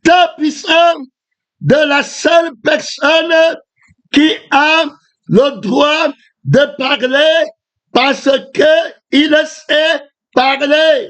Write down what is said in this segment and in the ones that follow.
De puissance de la seule personne qui a le droit de parler parce que il sait parler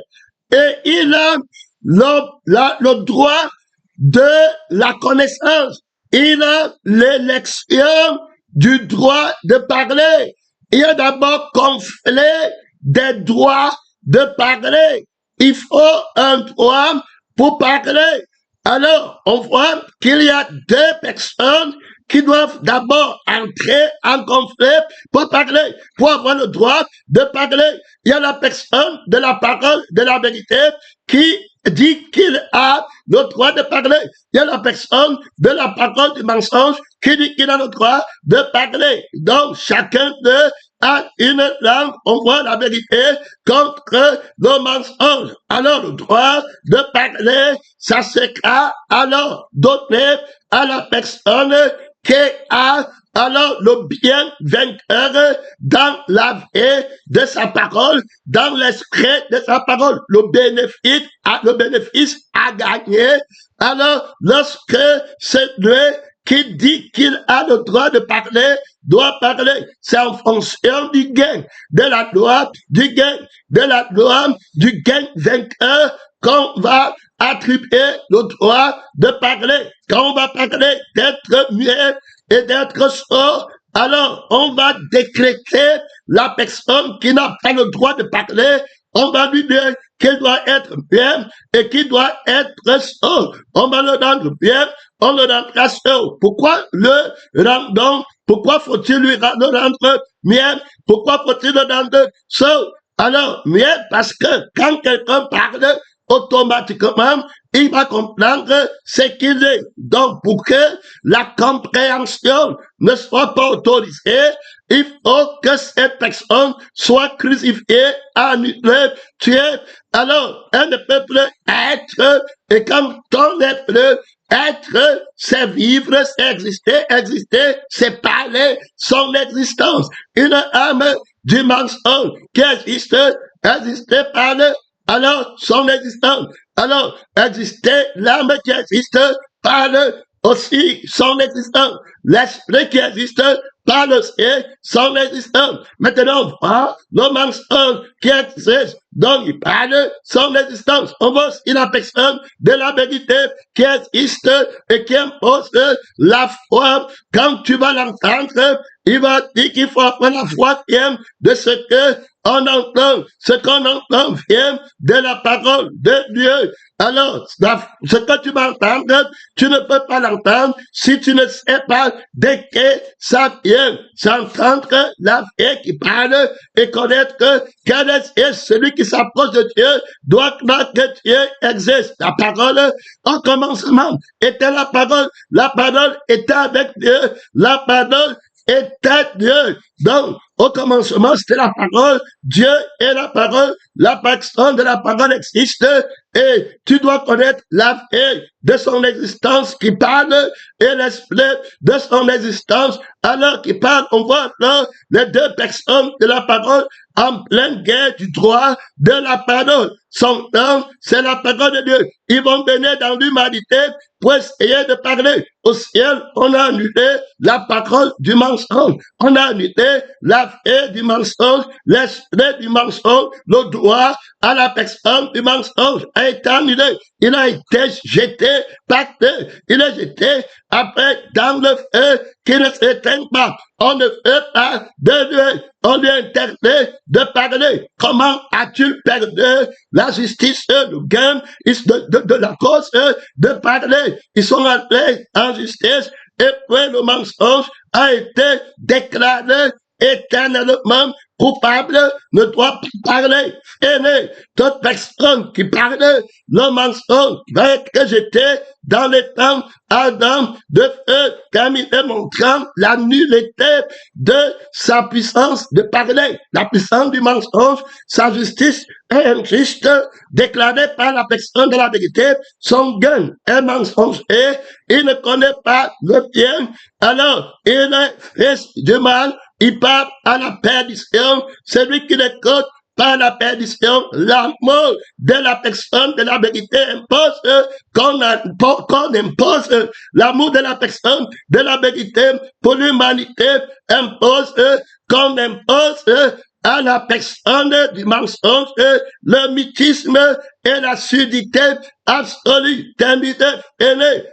et il a le droit de la connaissance. Il a l'élection du droit de parler. Il a d'abord conflit des droits de parler. Il faut un droit pour parler. Alors, on voit qu'il y a deux personnes qui doivent d'abord entrer en conflit pour parler, pour avoir le droit de parler. Il y a la personne de la parole, de la vérité, qui dit qu'il a le droit de parler. Il y a la personne de la parole du mensonge qui dit qu'il a le droit de parler. Donc, chacun d'eux a une langue, on voit la vérité contre le mensonge. Alors, le droit de parler, ça sera alors donné à la personne qui a alors le bien vainqueur dans la vie de sa parole, dans l'esprit de sa parole, le bénéfice à gagner. Alors, lorsque c'est lui qui dit qu'il a le droit de parler, doit parler. C'est en fonction du gain, de la loi, du gain, de la loi, du gain vainqueur qu'on va attribuer le droit de parler. Quand on va parler d'être muet et d'être sourd, alors on va décréter la personne qui n'a pas le droit de parler, on va lui dire qu'il doit être bien et qu'il doit être sourd. On va le rendre bien, on le rendra sourd. Pourquoi le rendre? Pourquoi faut-il le rendre bien? Pourquoi faut-il le rendre sourd? Alors, bien, parce que quand quelqu'un parle, automatiquement, il va comprendre ce qu'il est. Donc, pour que la compréhension ne soit pas autorisée, il faut que cette personne soit crucifiée, annulée, tuée. Alors, elle ne peut plus être, et quand on est plus être, c'est vivre, c'est exister, exister, c'est parler son existence. Une âme du mensonge qui existe, exister, parler, alors son existence. Alors, exister, l'âme qui existe, parle aussi son existence. L'esprit qui existe, parle aussi son existence. Maintenant, on voit le mensonge qui existe, donc il parle son existence. On voit aussi la personne de la vérité qui existe et qui impose la foi. Quand tu vas l'entendre, il va dire qu'il faut avoir la foi de ce que on entend, ce qu'on entend vient de la parole de Dieu. Alors, ce que tu vas entendre, tu ne peux pas l'entendre si tu ne sais pas de qui ça vient. C'est entendre la vie qui parle et connaître que quel est celui qui s'approche de Dieu doit croire que Dieu existe. La parole, au commencement, était la parole. La parole était avec Dieu. La parole était Dieu. Donc, au commencement, c'était la parole. Dieu est la parole. La personne de la parole existe. Et tu dois connaître la vie de son existence qui parle et l'esprit de son existence. Alors qu'il parle, on voit là les deux personnes de la parole en pleine guerre du droit de la parole. Son nom, c'est la parole de Dieu. Ils vont venir dans l'humanité pour essayer de parler. Au ciel, on a annulé la parole du mensonge. On a annulé la vie du mensonge, l'esprit du mensonge, le droit à la personne du mensonge a été annulé. Il a été jeté par terre. Il est jeté après dans le feu qui ne s'éteint pas. On ne fait pas de Dieu. On lui interdit de parler. Comment as-tu perdu la justice, le gain de la cause de parler? Ils sont entrés en justice et puis le mensonge a été déclaré éternellement coupable, ne doit pas parler. Et toute personne qui parle, le mensonge va être jeté dans les temps Adam de feu, comme il est montrant la nullité de sa puissance de parler, la puissance du mensonge, sa justice est injuste, déclarée par la personne de la vérité, son gain est mensonger, il ne connaît pas le bien, alors il est fils du mal, il part à la perdition, celui qui l'écoute par la perdition, l'amour de la personne de la vérité impose qu'on impose l'amour de la personne de la vérité pour l'humanité impose qu'on impose à la personne du mensonge le mythisme et la surdité absolue.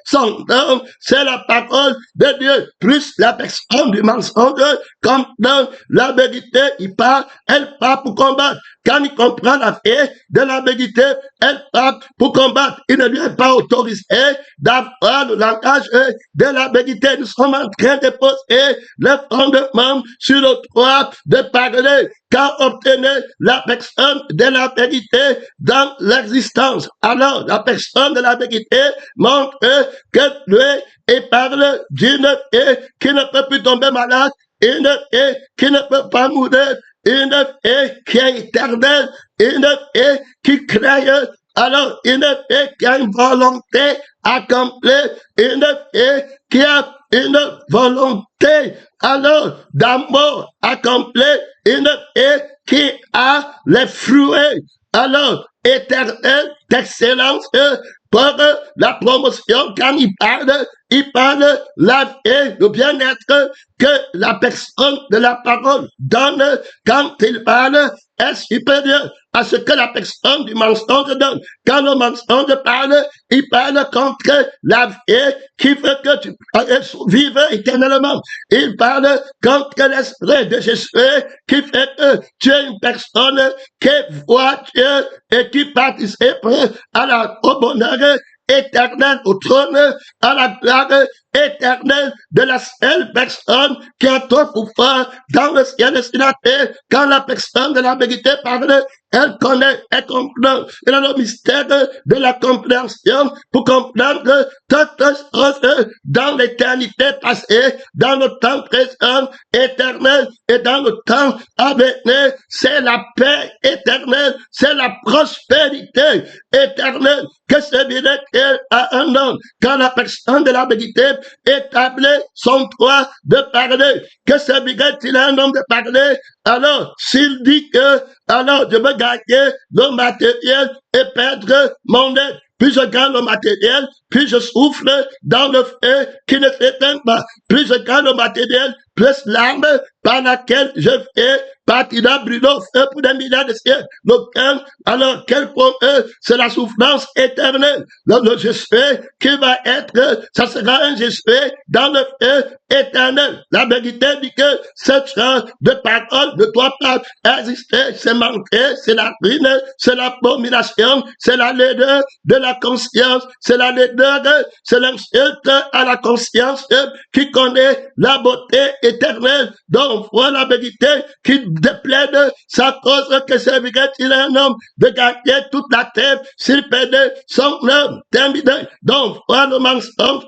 Son nom, c'est la parole de Dieu, plus la personne du mensonge, comme dans la vérité, elle parle pour combattre. Quand il comprend la vie de la vérité, elle parle pour combattre. Il ne lui est pas autorisé d'avoir le langage de la vérité. Nous sommes en train de poser le fondement sur le droit de parler. Quand obtenait la personne de la vérité dans l'existence. Alors, la personne de la vérité montre que lui, il parle d'une vie qui ne peut plus tomber malade, une vie qui ne peut pas mourir, une vie qui est éternelle, une vie qui crée. Alors, une vie qui a une volonté accomplie, une vie qui a une volonté, alors, d'amour accompli, une vie qui a les fruits, alors, éternels d'excellence, pour la promotion, quand il parle la vie, le bien-être que la personne de la parole donne quand il parle est supérieur à ce que la personne du mensonge donne. Quand le mensonge parle, il parle contre la vie qui veut que tu vives éternellement. Il parle contre l'esprit de Jésus qui fait que tu es une personne qui voit Dieu et qui participe au bonheur éternel, au trône, à la gloire éternelle de la seule personne qui a tout pouvoir dans le ciel et sur la terre. Quand la personne de la vérité parle, elle connaît, elle comprend. Elle a le mystère de la compréhension pour comprendre toutes choses dans l'éternité passée, dans le temps présent, éternel et dans le temps à venir. C'est la paix éternelle, c'est la prospérité éternelle que servirait à un homme quand la personne de la vérité établit son droit de parler. Que servirait-il à un homme de parler? Alors, s'il dit que, alors, je veux gagner le matériel et perdre mon aide. Puis je gagne le matériel, puis je souffle dans le feu qui ne s'éteint pas. Puis je gagne le matériel, plus l'arme par laquelle je fais partir brûler au feu pour des milliards de siècles. Alors, quel pour eux, c'est la souffrance éternelle. Le Jésus qui va être, ça sera un Jésus dans le feu éternel. La vérité dit que cette chose de parole ne doit pas exister. C'est manquer, c'est la ruine, c'est l'abomination, c'est la laideur de la conscience, c'est la laideur, c'est l'insulte à la conscience qui connaît la beauté éternelle. Donc, voilà la vérité qui déplaide sa cause que servirait-il un homme de gagner toute la terre s'il perdait son âme terminé. Donc, voilà le mensonge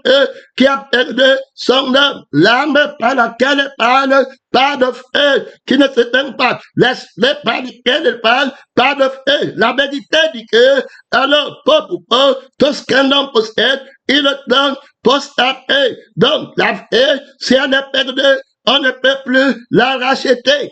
qui a perdu son âme, l'âme par laquelle elle parle, pas de feu qui ne s'éteint pas, l'esprit par lequel elle parle, pas de feu. La vérité dit que, alors, peu pour peu, tout ce qu'un homme possède, il le donne pour sa paix. Donc, la paix, si elle est perdue, on ne peut plus la racheter.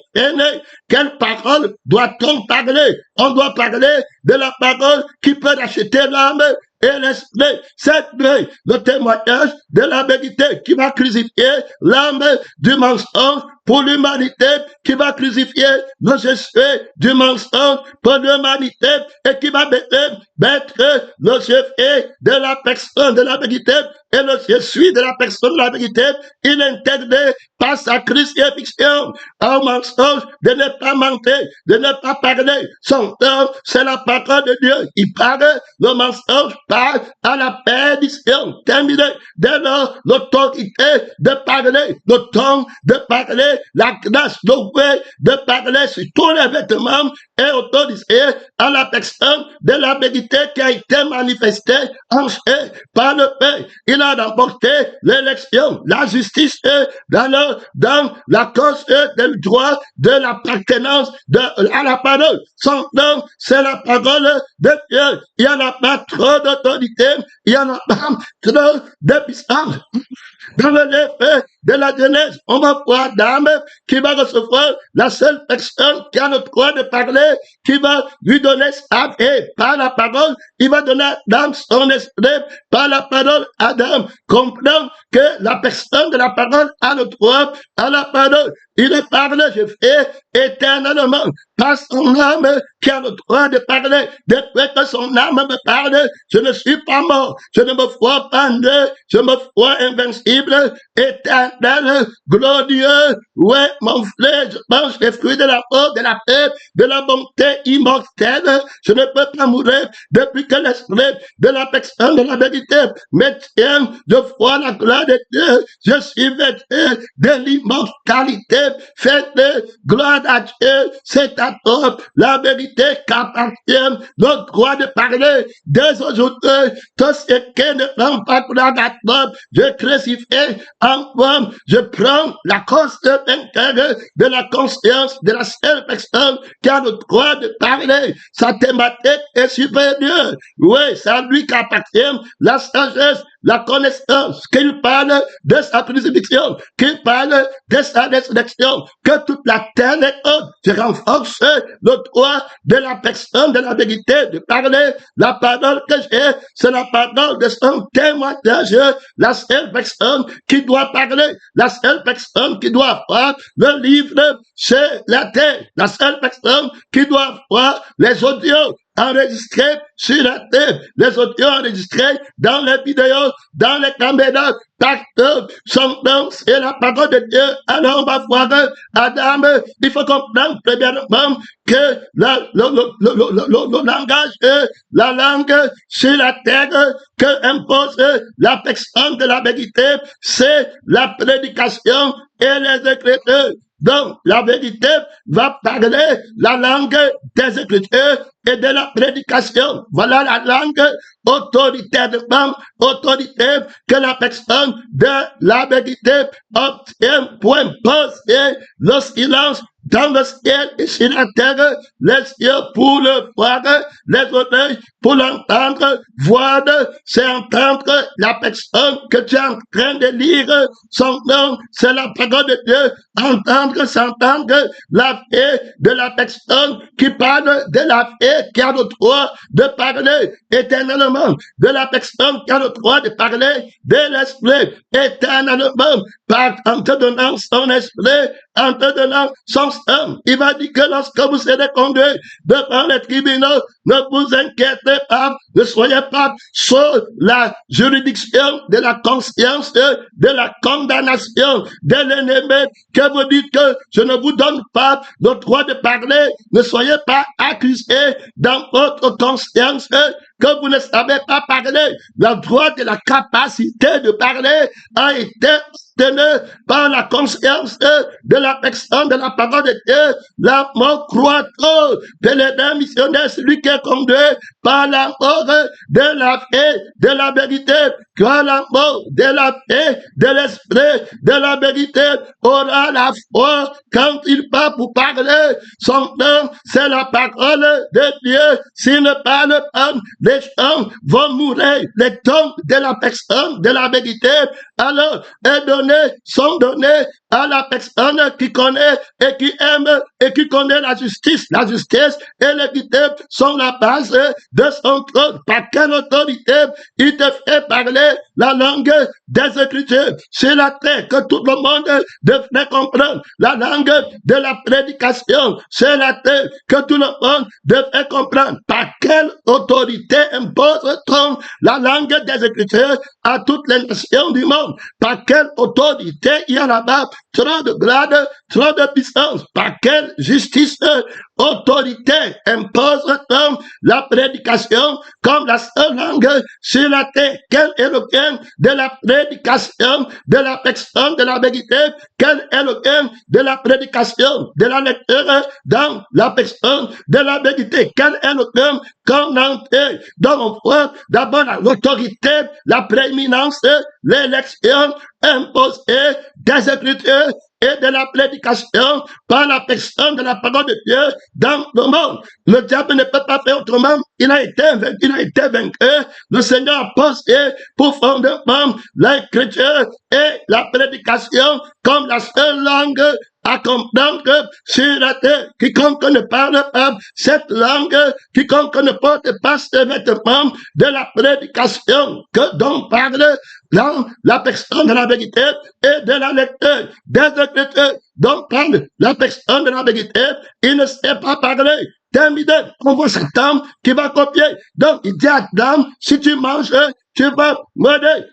Quelle parole doit-on parler? On doit parler de la parole qui peut racheter l'âme et l'esprit. C'est le témoignage de la vérité qui va crucifier l'âme du mensonge pour l'humanité, qui va crucifier le Jésus du mensonge pour l'humanité et qui va mettre le Jésus de la personne de la vérité et le Jésus de la personne de la vérité. Il interdit par sa crucifixion au mensonge de ne pas mentir, de ne pas parler. Son temps, c'est la parole de Dieu. Il parle, le mensonge parle à la perdition. Terminé. Dès lors, l'autorité de parler, le ton de parler, la grâce, le way de parler sur tous les vêtements est autorisé à la personne de la vérité qui a été manifestée en chair par le Père. Il a remporté l'élection, la justice dans la cause du droit de l'appartenance à la parole. Son nom, c'est la parole de Dieu. Il n'y en a pas trop d'autorité, il n'y en a pas trop de puissance. Dans le fait de la Genèse, on va voir Adam qui va recevoir la seule personne qui a le droit de parler, qui va lui donner sa vie par la parole, il va donner à Adam son esprit par la parole. Adam comprend que la personne de la parole a le droit à la parole. Il parle, je fais éternellement, par son âme qui a le droit de parler. Depuis que son âme me parle, je ne suis pas mort, je ne me vois pas né, je me vois invincible, éternel, glorieux. Ouais, mon frère, je mange les fruits de la mort, de la paix, de la bonté immortelle. Je ne peux pas mourir depuis que l'esprit de la personne de la vérité me tient. Je vois la gloire de Dieu. Je suis vêtu de l'immortalité. Faites gloire à Dieu. C'est à toi la vérité qu'appartient notre droit de parler. Dès aujourd'hui, tout ce qui ne rend pas gloire à toi, je crucifie en moi. Je prends la cause de la conscience de la seule personne qui a le droit de parler. Sa thématique est supérieure. Oui, c'est à lui qu'appartient la sagesse, la connaissance, qu'il parle de sa crucifixion, qu'il parle de sa résurrection, que toute la terre est haute. Je renforce le droit de la personne de la vérité de parler. La parole que j'ai, c'est la parole de son témoignage. La seule personne qui doit parler, la seule personne qui doit voir le livre, c'est la terre. La seule personne qui doit voir les audios enregistrés sur la terre, les audios enregistrés dans les vidéos, dans les caméras, partout, son nom, c'est la parole de Dieu. Alors on va voir Adam, il faut comprendre premièrement que le langage, la langue sur la terre que impose la personne de la vérité, c'est la prédication et les écritures. Donc, la vérité va parler la langue des Écritures et de la prédication. Voilà la langue autoritairement autoritaire que la personne de la vérité obtient pour imposer le silence dans le ciel et sur la terre, les yeux pour le voir, les oreilles pour l'entendre, voir, c'est entendre la personne que tu es en train de lire, son nom, c'est la parole de Dieu, entendre, s'entendre la vie de la personne qui parle de la vie, qui a le droit de parler éternellement, de la personne qui a le droit de parler de l'esprit éternellement, en te donnant son esprit, en te donnant son sang. Il va dire que lorsque vous serez conduits devant les tribunaux, ne vous inquiétez pas, ne soyez pas sous la juridiction de la conscience, de la condamnation de l'ennemi, que vous dites que je ne vous donne pas le droit de parler, ne soyez pas accusés dans votre conscience que vous ne savez pas parler. Le droit de la capacité de parler a été tenu par la conscience de la personne de la parole de Dieu. La mort croit trop. Pèlerin missionnaire, celui qui est conduit par la mort de la vie, de la vérité, car la mort de la vie, de l'esprit, de la vérité aura la foi quand il va pour parler. Son nom, c'est la parole de Dieu. S'il ne parle pas, les gens vont mourir. Les dons de la personne de la vérité, alors, est donné, sont donnés à la personne qui connaît et qui aime et qui connaît la justice. La justice et l'équité sont la base de son trône. Par quelle autorité il te fait parler la langue des Écritures sur la terre que tout le monde devrait comprendre? La langue de la prédication sur la terre que tout le monde devrait comprendre. Par quelle autorité impose-t-on la langue des Écritures à toutes les nations du monde? Par quelle autorité il y a là-bas trop de grade, trop de puissance? Par quelle justice, autorité impose-t-on la prédication comme la seule langue sur la terre? Quel est le gain de la prédication de la personne de la vérité? Quel est le gain de la prédication de la lecture dans la personne de la vérité? Quel est le gain qu'on entre dans mon foi? D'abord l'autorité, la prééminence, l'élection imposée des Écritures et de la prédication par la personne de la parole de Dieu dans le monde. Le diable ne peut pas faire autrement. Il a été vaincu. Le Seigneur a posé pour fondement l'écriture et la prédication comme la seule langue à comprendre sur la terre. Quiconque ne parle pas cette langue, quiconque ne porte pas ce vêtement de la prédication dont parle dans la personne de la vérité et de la lecture des Écritures dont parle la personne de la vérité, il ne sait pas parler. Terminé, on voit cet homme qui va copier. Donc, il dit à Adam, si tu manges, tu vas mourir.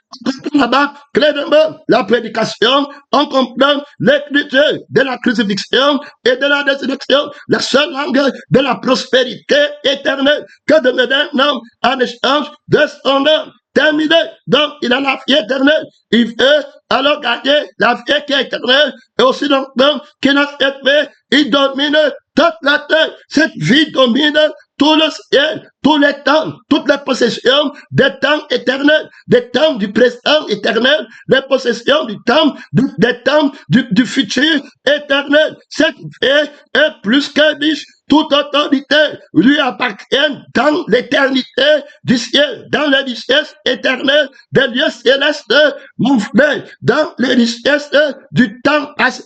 Là-bas, clairement, la prédication, on comprend l'écriture de la crucifixion et de la résurrection, la seule langue de la prospérité éternelle que de me donner un homme en échange de son âme. Terminé. Donc, il a la vie éternelle. Il veut alors gagner la vie qui est éternelle. Et aussi longtemps qu'il a cette vie, il domine toute la terre. Cette vie domine tout le ciel, tous les temps, toutes les possessions des temps éternels, des temps du présent éternel, les possessions du temps, des temps du futur éternel. Cette vie est plus que riche. Toute autorité lui appartient dans l'éternité du ciel, dans les richesses éternelles des lieux célestes, mon frère, dans les richesses du temps passé.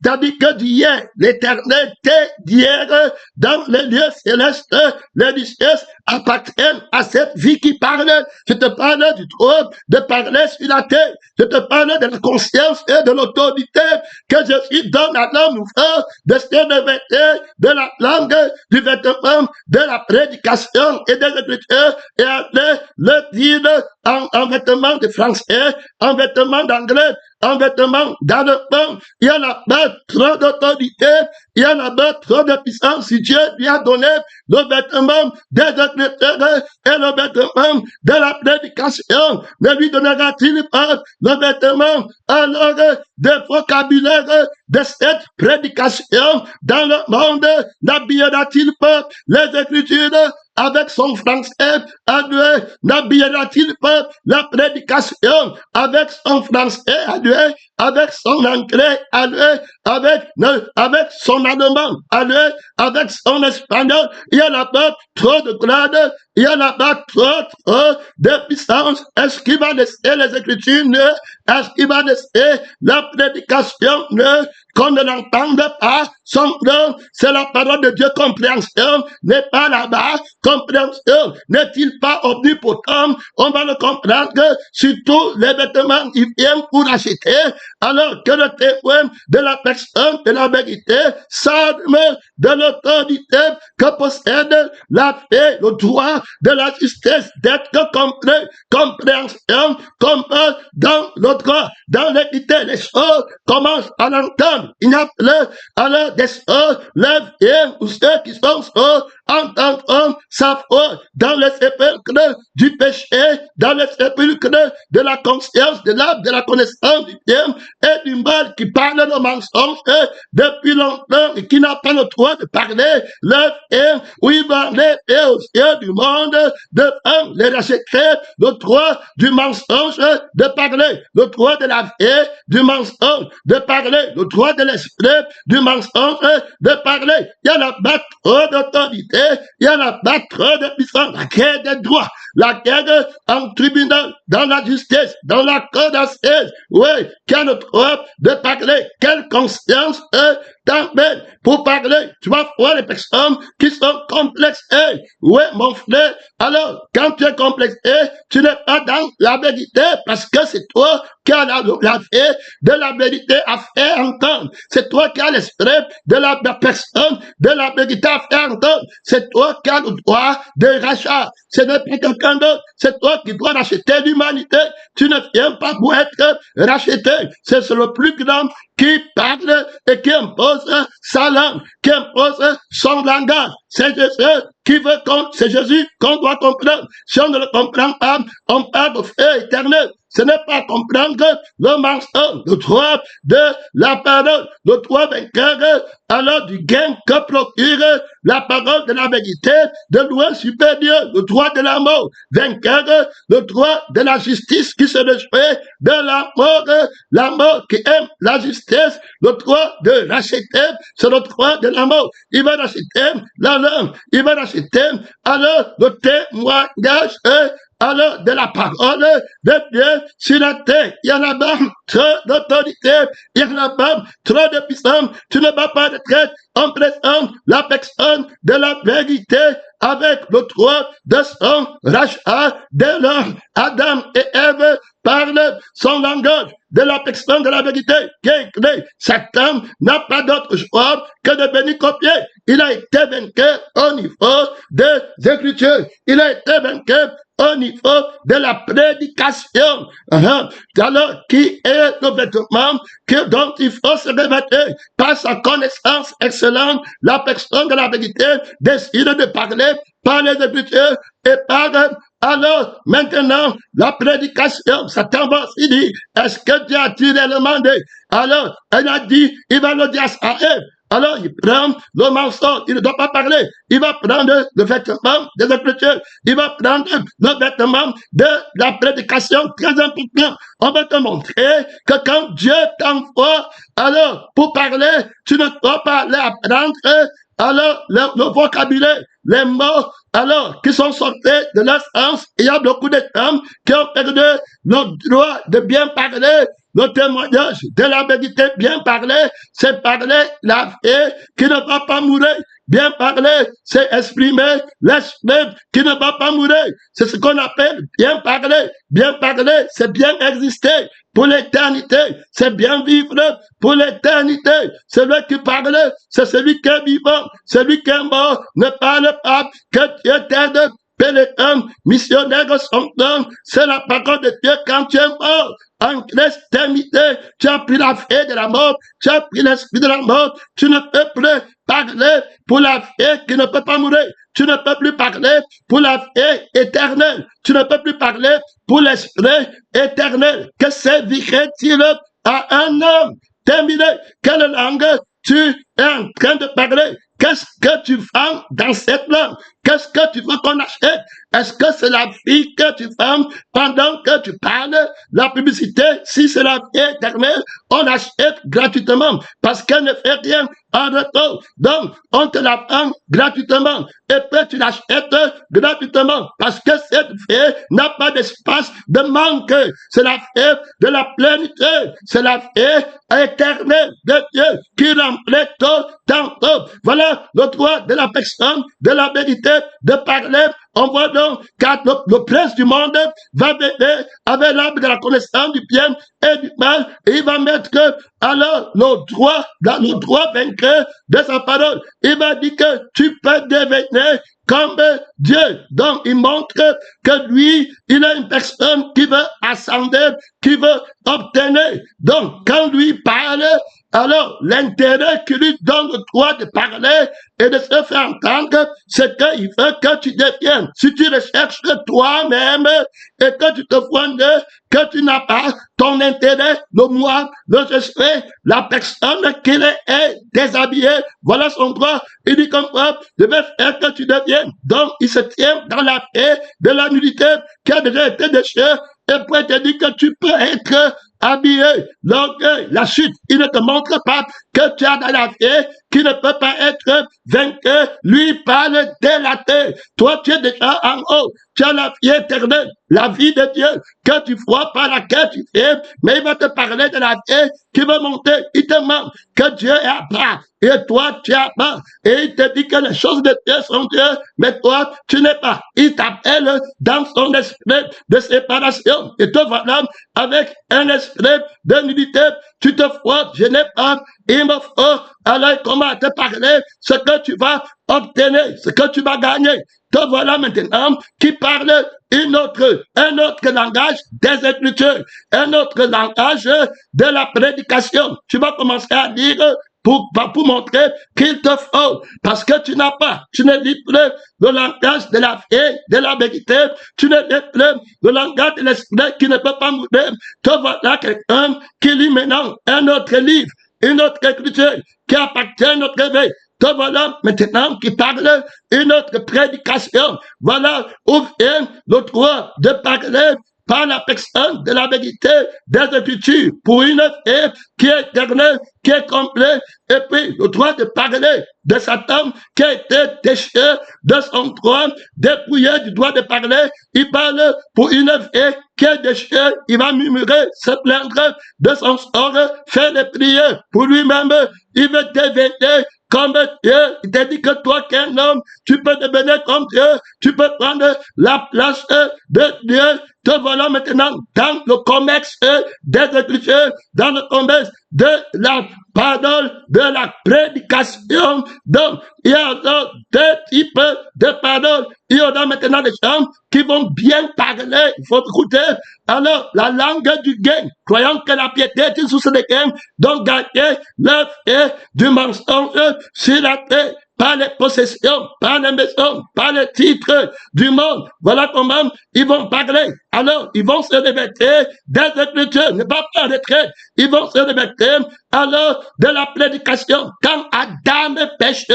C'est-à-dire que d'hier, l'éternité d'hier, dans les lieux célestes, les richesses appartiennent à cette vie qui parle. Je te parle du trône de parler sur la terre. Je te parle de la conscience et de l'autorité que Jésus donne à l'homme ouvert de se revêtir de la langue, du vêtement, de la prédication et des Écritures, et aller le dire en vêtement de français, en vêtement d'anglais, en vêtement d'allemand. Il y en a pas trop d'autorité, il y en a pas trop de puissance. Si Dieu lui a donné le vêtement des Écritures et le vêtement de la prédication, ne lui donnera-t-il pas le vêtement alors de vocabulaire de cette prédication dans le monde? N'habillera-t-il pas les Écritures avec son français annuel? N'habillera-t-il pas la prédication avec son français annuel, avec son anglais annuel, avec son allemand annuel, avec son espagnol? Il y en a pas trop de grades, il y en a pas trop de puissance. Est-ce qu'il va laisser les Écritures neuves? Est-ce qu'il va laisser la prédication neuve? Qu'on ne l'entende pas, son nom, c'est la parole de Dieu. Compréhension n'est pas là-bas. Compréhension n'est-il pas omnipotent? On va le comprendre que sur tous les vêtements, ils viennent pour acheter, alors que le témoin de la personne de la vérité s'arme de l'autorité que possède la paix, le droit de la justice, d'être compris, compréhension, comme dans le droit, dans l'équité, les choses commencent à l'entendre. Il n'y a plus alors des sourds, les vieux ou ceux qui sont sourds entendront sa foi dans le sépulcre du péché, dans le sépulcre de la conscience, de l'âme, de la connaissance du bien et du mal, qui parle de mensonges depuis longtemps et qui n'a pas le droit de parler le bien, où il va aller aux yeux du monde de les racheter, le droit du mensonge de parler, le droit de la vie du mensonge de parler, le droit de l'esprit du mensonge de parler. Il y en a pas trop d'autorité, il y en a pas trop de puissance. La guerre des droits, la guerre en tribunal, dans la justice, dans la cour d'assises. Oui, qui a le droit de parler. Quelle conscience t'emmène pour parler? Tu vas voir les personnes qui sont complexées. Oui, mon frère. Alors, quand tu es complexé, tu n'es pas dans la vérité parce que c'est toi qui as la vie de la vérité à faire entendre. C'est toi qui as l'esprit de la personne de la vérité à faire entendre. C'est toi qui as le droit de rachat. Ce n'est pas quelqu'un d'autre. C'est toi qui dois racheter l'humanité. Tu ne viens pas pour être racheté. C'est le plus grand qui parle et qui impose sa langue, qui impose son langage. C'est Jésus qui veut c'est Jésus qu'on doit comprendre. Si on ne le comprend pas, on parle de feu éternel. ce n'est pas comprendre le mensonge, le droit de la parole, le droit vainqueur, alors du gain que procure la parole de la vérité, de loi supérieure, le droit de la mort, vainqueur, le droit de la justice qui se réjouit de la mort qui aime la justice, le droit de racheter, c'est le droit de la mort. Il va racheter la langue, il va racheter alors le témoignage alors de la parole de Dieu sur la terre. Il y en a pas trop d'autorité, il y en a pas trop de puissance. Tu ne vas pas être en présence la personne de la vérité avec le droit de son rachat dès lors Adam et Ève parlent son langage de la personne de la vérité qui est écrit. Satan n'a pas d'autre choix que de venir copier. Il a été vaincu au niveau des Écritures. Il a été vaincu au niveau de la prédication. Alors, qui est le vêtement dont il faut se revêtir par sa connaissance excellente, la personne de la vérité décide de parler par les Écritures et par alors, maintenant, la prédication, Satan va aussi dire, est-ce que Dieu a-t-il réellement dit? Alors, elle a dit, il va le dire à Ève. Alors, il prend le mensonge, il ne doit pas parler. Il va prendre le vêtement des Écritures. Il va prendre le vêtement de la prédication, très important. On va te montrer que quand Dieu t'envoie, alors, pour parler, tu ne dois pas aller apprendre, alors, le vocabulaire, les mots, alors, qui sont sortis de leur sens. Il y a beaucoup de femmes qui ont perdu le droit de bien parler. Le témoignage de la vérité, bien parler, c'est parler la vie qui ne va pas mourir. Bien parler, c'est exprimer l'esprit qui ne va pas mourir. C'est ce qu'on appelle bien parler. Bien parler, c'est bien exister pour l'éternité. C'est bien vivre pour l'éternité. Celui qui parle, c'est celui qui est vivant. Celui qui est mort ne parle pas que Dieu t'aide. Pénétrant, missionnaire son temps, c'est la parole de Dieu quand tu es mort. En Christalité, tu as pris la vie de la mort, tu as pris l'esprit de la mort, tu ne peux plus parler pour la vie qui ne peut pas mourir, tu ne peux plus parler pour la vie éternelle, tu ne peux plus parler pour l'esprit éternel. Que servirait-il à un homme? Terminé, quelle langue tu es en train de parler? Qu'est-ce que tu vends dans cette langue? Qu'est-ce que tu veux qu'on achète? Est-ce que c'est la vie que tu vends pendant que tu parles? La publicité, si c'est la vie éternelle, on achète gratuitement parce qu'elle ne fait rien en retour. Donc, on te la vend gratuitement. Et puis tu l'achètes gratuitement parce que cette vie n'a pas d'espace de manque. C'est la vie de la plénitude. C'est la vie éternelle de Dieu qui remplit tout tantôt. Voilà le droit de la personne, de la vérité, de parler. On voit donc quand le prince du monde va venir avec l'arbre de la connaissance du bien et du mal, et il va mettre alors le droit vainqueur de sa parole. Il va dire que tu peux devenir comme Dieu. Donc, il montre que lui, il est une personne qui veut ascender, qui veut obtenir. Donc, quand lui parle, alors l'intérêt qui lui donne le droit de parler et de se faire entendre, c'est qu'il veut que tu deviennes. Si tu recherches toi-même et que tu te fondes, que tu n'as pas ton intérêt, le moi, le je suis, la personne qui est déshabillée, voilà son droit. Il dit comme quoi, je vais faire que tu deviennes. Donc, il se tient dans la paix de la nudité qui a déjà été déchirée et puis te dit que tu peux être habillé. L'orgueil, la chute, il ne te montre pas que tu as dans la vie qui ne peut pas être vaincu. Lui parle de la terre. Toi, tu es déjà en haut. Tu as la vie éternelle, la vie de Dieu, que tu vois par laquelle tu fais, mais il va te parler de la vie qui va monter. Il te montre que Dieu est à bas. Et toi, tu es à bas. Et il te dit que les choses de Dieu sont Dieu, mais toi, tu n'es pas. Il t'appelle dans son esprit de séparation. Et toi, voilà, avec un esprit de nudité, tu te frottes, je n'ai pas. Il me faut alors comment te parler, ce que tu vas obtenir, ce que tu vas gagner. Te voilà maintenant qui parle un autre langage des Écritures, un autre langage de la prédication. Tu vas commencer à dire pour montrer qu'il te faut. Parce que tu ne lis plus le langage de la vie, de la vérité. Tu ne lis plus le langage de l'esprit qui ne peut pas mourir. Te voilà quelqu'un qui lit maintenant un autre livre, une autre écriture qui appartient à notre réveil. Te voilà maintenant qui parle une autre prédication. Voilà où vient le droit de parler par la personne de la vérité des Écritures pour une vie qui est éternelle, qui est complète, et puis le droit de parler de Satan qui a été déchiré de son droit, dépouillé du droit de parler. Il parle pour une vie qui est déchirée. Il va murmurer, se plaindre de son sort, faire des prières pour lui-même. Il veut devenir comme Dieu. Il te dit que toi, qu'un homme, tu peux devenir comme Dieu. Tu peux prendre la place de Dieu. Te voilà maintenant dans le commerce des Écritures, dans le commerce de la parole, de la prédication. Donc, il y a deux types de paroles. Il y a maintenant des gens qui vont bien parler. Il faut écouter. Alors, la langue du gain, croyant que la piété est une source de gain, donc gagner l'œuf et du mensonge sur la terre, par les possessions, par les maisons, par les titres du monde. Voilà comment ils vont parler. Alors, ils vont se révéler des Écritures, ne pas en retraite. Ils vont se révéler alors de la prédication. Quand Adam péche,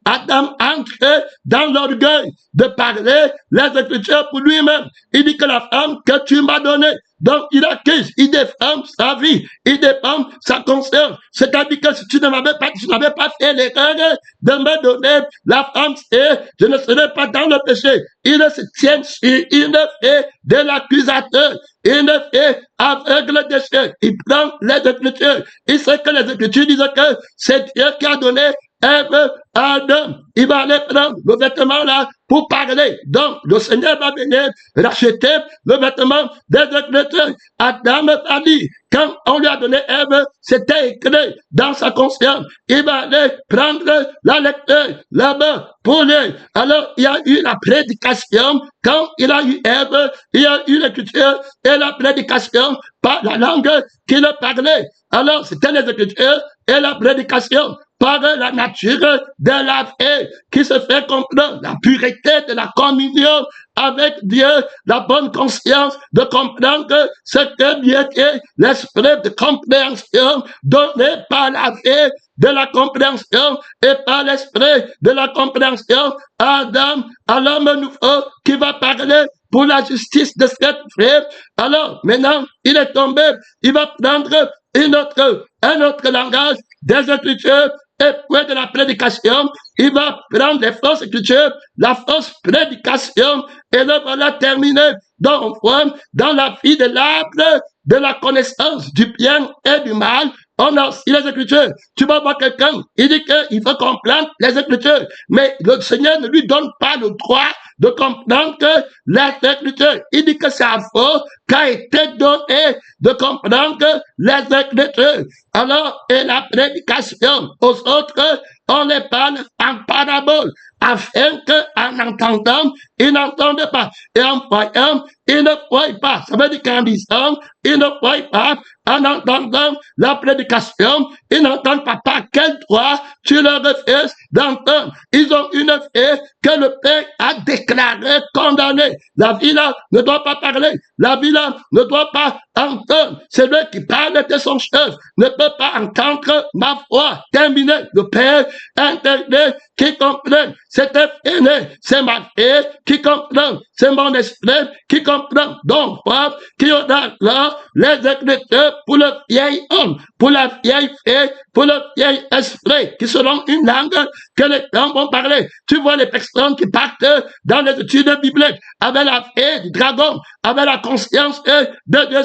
Adam entre dans l'orgueil de parler les Écritures pour lui-même. Il dit que la femme que tu m'as donnée, donc il accuse, il défend sa vie, il défend sa conscience. C'est-à-dire que si tu n'avais pas fait l'erreur de me donner la femme, je ne serais pas dans le péché. Il se tient sur une fait de l'accusateur, une fait aveugle de cieux. Il prend les Écritures. Il sait que les Écritures disent que c'est Dieu qui a donné Ève à Adam. Il va aller prendre le vêtement là pour parler. Donc, le Seigneur va venir racheter le vêtement des Écritures. Adam a dit, quand on lui a donné Ève, c'était écrit dans sa conscience. Il va aller prendre la lecture là-bas pour lui. Alors, il y a eu la prédication. Quand il a eu Ève, il y a eu l'écriture et la prédication par la langue qu'il parlait. Alors, c'était les Écritures et la prédication par la nature de la vie qui se fait comprendre, la pureté de la communion avec Dieu, la bonne conscience de comprendre ce que Dieu est, l'esprit de compréhension donné par la vie de la compréhension et par l'esprit de la compréhension à Adam, à l'homme nouveau qui va parler pour la justice de cette vie. Alors, maintenant, il est tombé, il va prendre un autre langage des Écritures et puis de la prédication, il va prendre les fausses écritures, la fausse prédication, et là, voilà terminé. Donc, on voit dans la vie de l'arbre de la connaissance du bien et du mal, on a aussi les Écritures. Tu vas voir quelqu'un, il dit qu'il faut comprendre les Écritures, mais le Seigneur ne lui donne pas le droit de comprendre que les Écritures. Il dit que c'est à vous qu'a été donné de comprendre les Écritures. Alors, et la prédication aux autres, on les parle en parabole, afin qu'en entendant, ils n'entendent pas. Et en voyant, ils ne voient pas. Ça veut dire qu'en disant, ils ne voient pas. En entendant la prédication, ils n'entendent pas par quel droit tu leur refuses d'entendre. Ils ont une fait que le Père a déclaré condamnée. La vie là ne doit pas parler. La vie là ne doit pas entendre. Celui qui parle de son chef ne peut pas entendre ma voix. Terminé. Le Père interdit qui comprend. C'est aîné, c'est ma fille qui comprend. C'est mon esprit qui comprend. Donc, voilà, qui aura là les Écritures pour le vieil homme, pour la vieille fille, pour le vieil esprit, qui seront une langue que les gens vont parler. Tu vois les personnes qui partent dans les études bibliques avec la fille du dragon, avec la conscience de Dieu,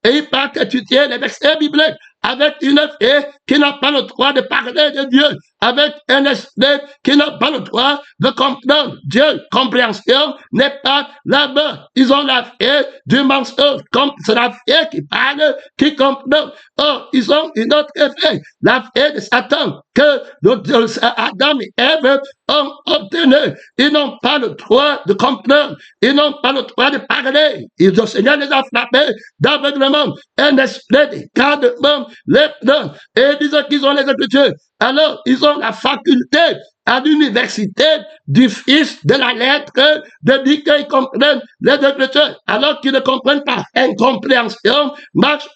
et ils partent étudier les versets bibliques avec une fille qui n'a pas le droit de parler de Dieu, avec un esprit qui n'a pas le droit de comprendre Dieu. Compréhension n'est pas là-bas. Ils ont la fille du mensonge, comme c'est la fille qui parle, qui comprend. Or, ils ont une autre fille, la fille de Satan, que Adam et Ève ont obtenu. Ils n'ont pas le droit de comprendre. Ils n'ont pas le droit de parler. Le Seigneur les a frappés d'aveuglement. Un esprit d'égarement les prend. Et ils disent qu'ils ont les Écritures. alors ils ont la faculté à l'université du fils de la lettre de dire qu'ils comprennent les Écritures, alors qu'ils ne comprennent pas. Incompréhension marche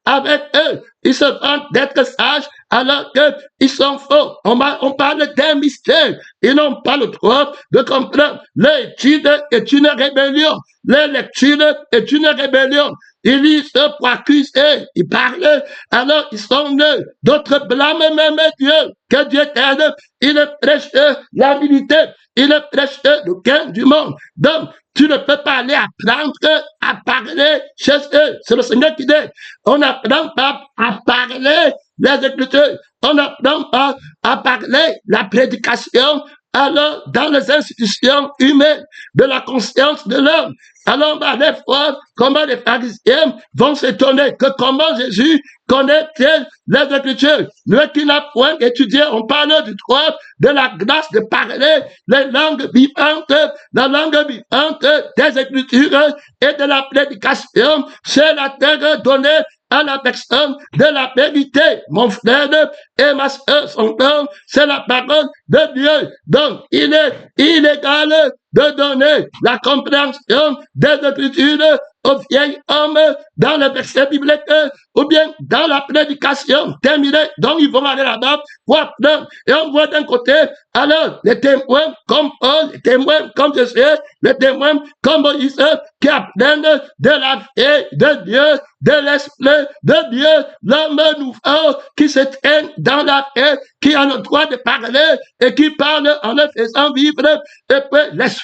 avec eux. Ils se vantent d'être sages alors qu'ils sont faux. On parle d'un mystère. Ils n'ont pas le droit de comprendre. L'étude est une rébellion. La lecture est une rébellion. Ils lisent pour accuser, ils parlent, alors ils sont nuls. D'autres blâment même Dieu, que Dieu t'aide. Il prêche l'habilité, il prêche le gain du monde. Donc, tu ne peux pas aller apprendre à parler chez eux. C'est le Seigneur qui dit, on n'apprend pas à parler les Écritures. On n'apprend pas à parler la prédication, alors dans les institutions humaines de la conscience de l'homme. Alors on va aller voir comment les pharisiens vont s'étonner que comment Jésus connaît-il les Écritures. Lui qui n'a point étudié, on parle du droit de la grâce de parler les langues vivantes, la langue vivante des Écritures et de la prédication. C'est la terre donnée à la personne de la vérité. Mon frère et ma soeur, son nom, c'est la parole de Dieu. Donc, il est illégal de donner la compréhension des Écritures au vieil homme dans le verset biblique ou bien dans la prédication terminée. Donc, ils vont aller là-bas pour apprendre. Et on voit d'un côté, alors, les témoins comme Paul, les témoins comme Jésus, les témoins comme Moïse, qui apprennent de la vie de Dieu, de l'esprit de Dieu, l'homme nouveau qui se traîne dans la paix, qui a le droit de parler et qui parle en le faisant vivre, et puis l'esprit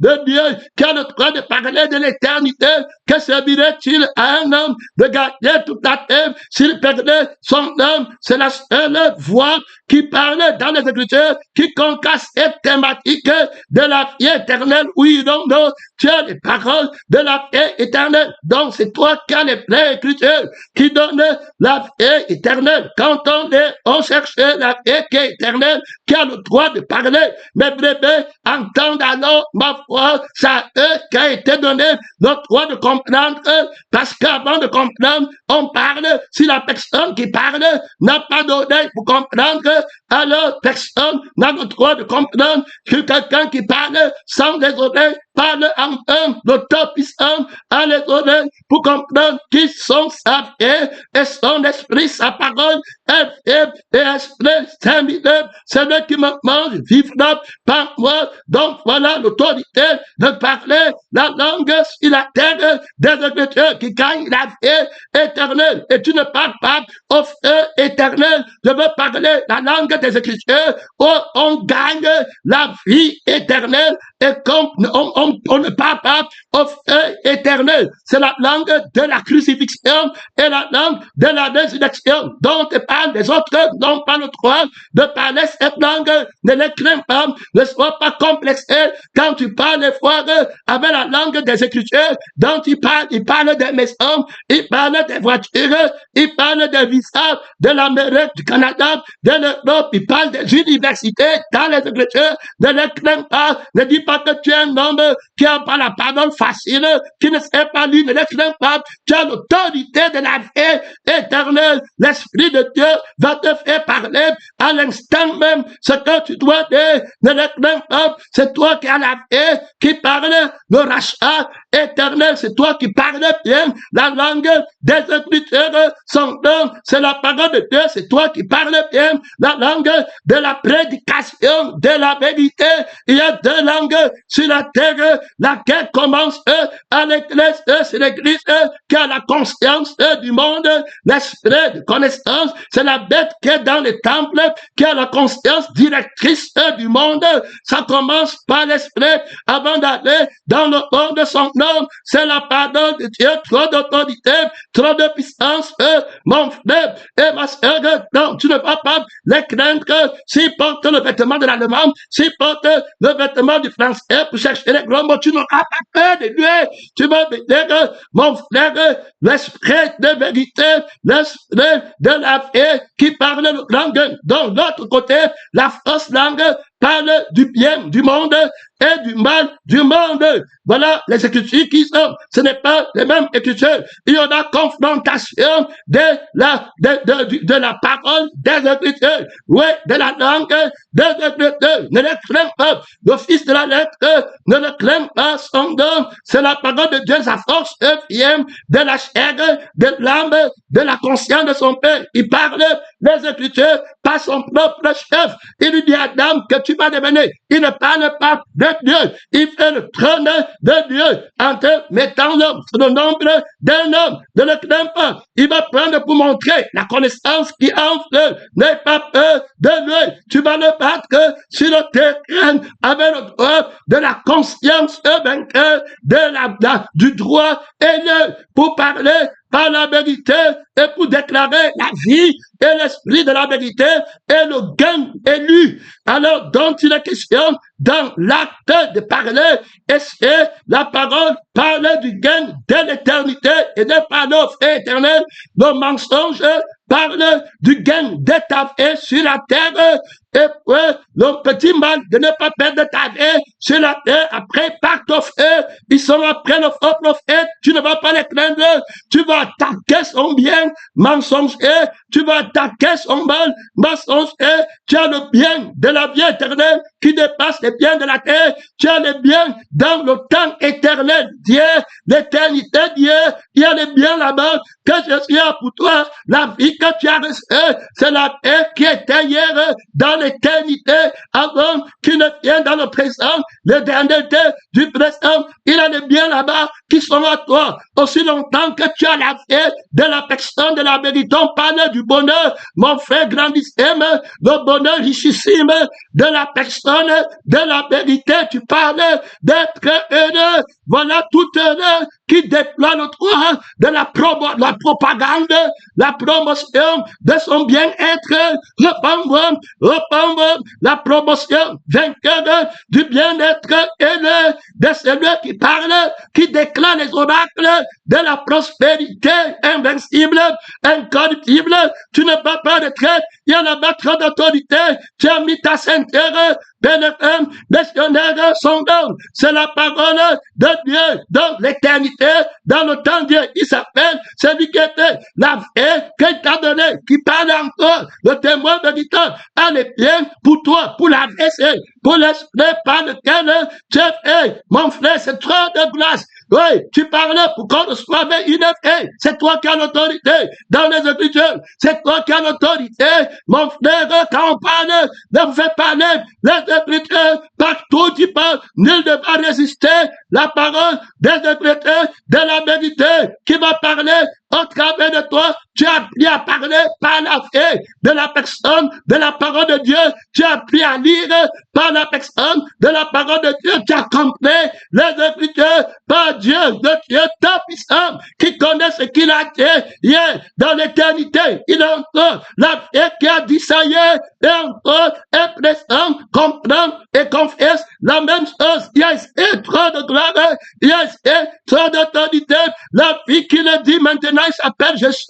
de Dieu qui a le droit de parler de l'éternité. Que servirait-il à un homme de garder toute la terre s'il perdait son âme? C'est la seule voix qui parle dans les Écritures, qui concasse cette thématique de la vie éternelle. Oui, non, non, tu as les paroles de la vie éternelle. Donc, c'est toi qui as les vraies Écritures qui donnent la vie éternelle. Quand on cherche la vie qui est éternelle, qui a le droit de parler, mes bébés entendent alors ma voix, c'est à eux qui a été donné le droit de comprendre, parce qu'avant de comprendre, on parle. Si la personne qui parle n'a pas d'oreille pour comprendre, alors personne n'a le droit de comprendre que quelqu'un qui parle sans les oreilles parle en un. Le Tout-Puissant a les oreilles pour comprendre qui sont sa vie et son esprit, sa parole, et esprit, c'est lui qui me mange, vivra par moi. Donc voilà l'autorité de parler la langue sur la terre des Écritures qui gagne la vie éternelle. Et tu ne parles pas au feu éternel. Je veux parler la langue des Écritures où on gagne la vie éternelle et comme on ne parle pas au feu éternel. C'est la langue de la crucifixion et la langue de la résurrection dont on parle. Les autres n'ont pas le droit de parler cette langue. Ne les crains pas, ne sois pas complexé quand tu parles des fois avec la langue des Écritures dont il parle des maisons, il parle des voitures, il parle des visas de l'Amérique, du Canada, de l'Europe, il parle des universités dans les Écritures. Ne les crains pas, ne dis pas que tu es un homme qui n'a pas la parole facile, qui ne sait pas lire, ne les crains pas, tu as l'autorité de la vie éternelle. L'Esprit de Dieu va te faire parler à l'instant même ce que tu dois dire. Ne les crains pas, c'est toi qui as la vie, qui parle le rachat éternel, c'est toi qui parles bien la langue des Écritures. Son nom, c'est la parole de Dieu, c'est toi qui parles bien la langue de la prédication de la vérité. Il y a deux langues sur la terre, laquelle commence à l'église, c'est l'église qui a la conscience du monde, l'esprit de connaissance, c'est la bête qui est dans les temples, qui a la conscience directrice du monde. Ça commence par l'esprit avant d'aller dans le monde de son nom. C'est la parole de Dieu, trop d'autorité, trop de puissance, mon frère et ma soeur. Non, tu ne vas pas les craindre s'ils portent le vêtement de l'allemand, s'ils portent le vêtement du français pour chercher les gros mots, tu n'auras pas peur de lui. Tu vas me dire, mon frère, l'esprit de vérité, l'esprit de la vie qui parle le langue. Donc, de l'autre côté, la fausse langue parle du bien du monde et du mal du monde. Voilà les Écritures qui sont, ce n'est pas les mêmes Écritures. Il y a la confrontation de la parole des Écritures, oui, de la langue des Écritures. Ne les crains pas. Le fils de la lettre ne le craint pas, son don. C'est la parole de Dieu, sa force vient de la chair, de l'âme, de la conscience de son Père. Il parle les Écritures par son propre chef. Il lui dit à Adam que tu vas devenir. Il ne parle pas de Dieu. Il fait le trône de Dieu en te mettant l'homme sur le nombre d'un homme. Ne le crains pas. Il va prendre pour montrer la connaissance qui enfle. N'aie pas peur de lui. Tu vas le battre sur le terrain avec le droit de la conscience vainqueur, du droit haineux pour parler par la vérité et pour déclarer la vie et l'esprit de la vérité et le gain élu. Alors, dont il est question dans l'acte de parler, et c'est la parole parler du gain de l'éternité et de par l'offre éternelle. Le mensonge parle du gain de ta vie sur la terre et le petit mal de ne pas perdre ta vie sur la terre après par ton frère. Ils sont après le faux prophète. Tu ne vas pas les craindre. Tu vas attaquer son bien, mensonge et tu vas attaquer son mal, mensonge et tu as le bien de la vie éternelle qui dépasse les biens de la terre. Tu as les biens dans le temps éternel. Dieu, l'éternité, Dieu, il y a les biens là-bas que je suis pour toi. La vie que tu as reçue, c'est la paix qui était hier dans l'éternité avant qu'il ne vienne dans le présent, l'éternité du présent. Il y a des biens là-bas qui sont à toi. Aussi longtemps que tu as la paix de la personne de la vérité, on parle du bonheur, mon frère grandissime, le bonheur richissime de la personne de la vérité. Tu parles d'être heureux. Voilà toute heureux qui déploie le droit de la propagande, la promotion de son bien-être. Reprendre la promotion vainqueur du bien-être heureux de celui qui parle, qui déclare les oracles de la prospérité invincible, incorruptible. Tu ne vas pas retraite. Il y en a pas trop d'autorité. Tu as mis ta ceinture. Bénéfice, missionnaire, son don. C'est la parole de Dieu dans l'éternité, dans le temps de Dieu. Il s'appelle celui qui était la vie qu'il t'a donné, qui parle encore, le témoin véritable. Allez bien pour toi, pour la vie, pour l'esprit par lequel tu es. Mon frère, c'est trop de glace. Oui, tu parles pour qu'on reçoive une vie. C'est toi qui as l'autorité dans les Écritures. C'est toi qui as l'autorité. Mon frère, quand on parle, ne fais parler les Écritures. Partout tu parles, nul ne va résister. La parole des Écritures, de la vérité qui va parler au travers de toi. Tu as appris à parler par la foi de la personne, de la parole de Dieu. Tu as appris à lire par la personne, de la parole de Dieu. Tu as compris les Écritures par Dieu, le Dieu tout-puissant, qui connaît ce qu'il a dit hier dans l'éternité. Il a encore la foi qui a dit ça hier, et encore est présent, comprend et confesse la même chose. Il y a trop de gloire, il y a trop d'autorité. La vie qui le dit maintenant, il s'appelle Jésus.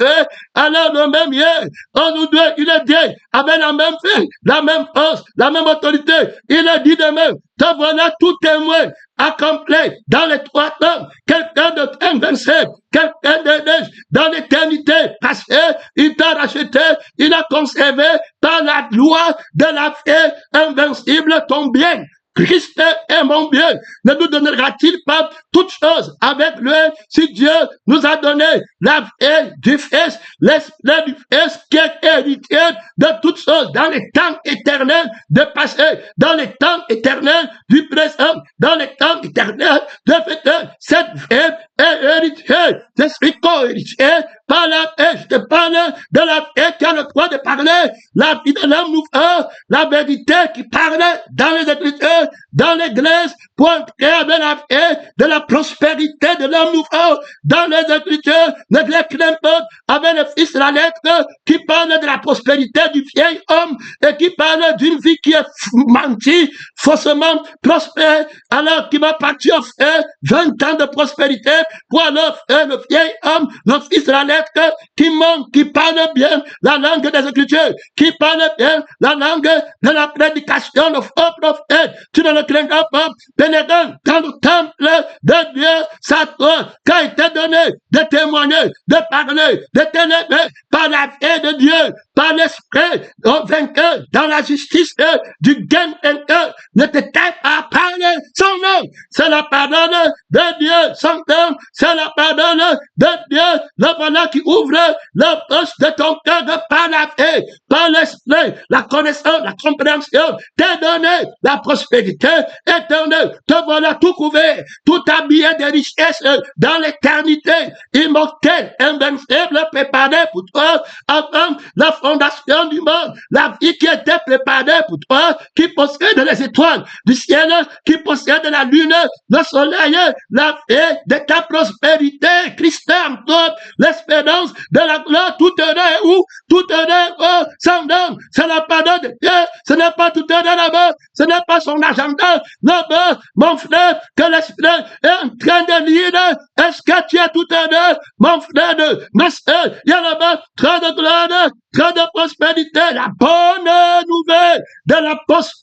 Alors le même hier, on nous doit, il est dit, avec la même fin, la même force, la même autorité. Il a dit demain, te voilà tout témoin accompli dans les 3 temps, quelqu'un de invincible, quelqu'un de neige dans l'éternité, parce qu'il t'a racheté, il a conservé par la loi de la foi invincible ton bien. Christ est mon bien. Ne nous donnera-t-il pas toutes choses avec lui si Dieu nous a donné la vie du Fils, l'esprit du Fils qui est héritier de toutes choses dans les temps éternels de passé, dans les temps éternels du présent, dans les temps éternels de futur. Cette vie est héritier. Je suis co-héritier par la paix. Je te parle de la paix qui a le droit de parler, la vie de l'homme nouveau, la vérité qui parle dans les Écritures, dans l'Église, pour entrer avec la paix de la prospérité de l'homme nouveau, dans les Écritures, ne les crains pas, avec le Fils de la lettre, qui parle de la prospérité du vieil homme, et qui parle d'une vie qui est mentie, faussement prospère, alors qu'il va partir faire 20 ans de prospérité pour le vieil homme, le fils de la lettre, qui montre, qui parle bien la langue des Écritures, qui parle bien la langue de la prédication de faux prophètes. Tu ne le craindras pas, pénétrant dans le temple de Dieu, sa toi, qui a été donné de témoigner, de parler, de ténébrer par la vie de Dieu, par l'esprit, vainqueur dans la justice du gain vainqueur. Ne te tais pas à parler son nom. C'est la parole de Dieu, son nom, c'est la parole de Dieu. Le voilà qui ouvre la poche de ton cœur par la vie, par l'esprit, la connaissance, la compréhension. T'es donné la prospérité éternelle. Te voilà tout couvert, tout habillé de richesses dans l'éternité immortelle, invincible, préparée pour toi avant la fondation du monde. La vie qui était préparée pour toi, qui possède les étoiles du ciel, qui possède la lune, le soleil, la vie de ta prospérité. Christ en toi, l'espérance de la gloire, tout heureux où, tout heureux sans nom. C'est la parole de Dieu, ce n'est pas tout heureux là-bas, ce n'est pas son agenda là-bas, mon frère, que l'esprit est en train de lire. Est-ce que tu es tout heureux, mon frère, ma soeur, il y a là-bas trop de gloire, trop de prospérité, la bonne nouvelle de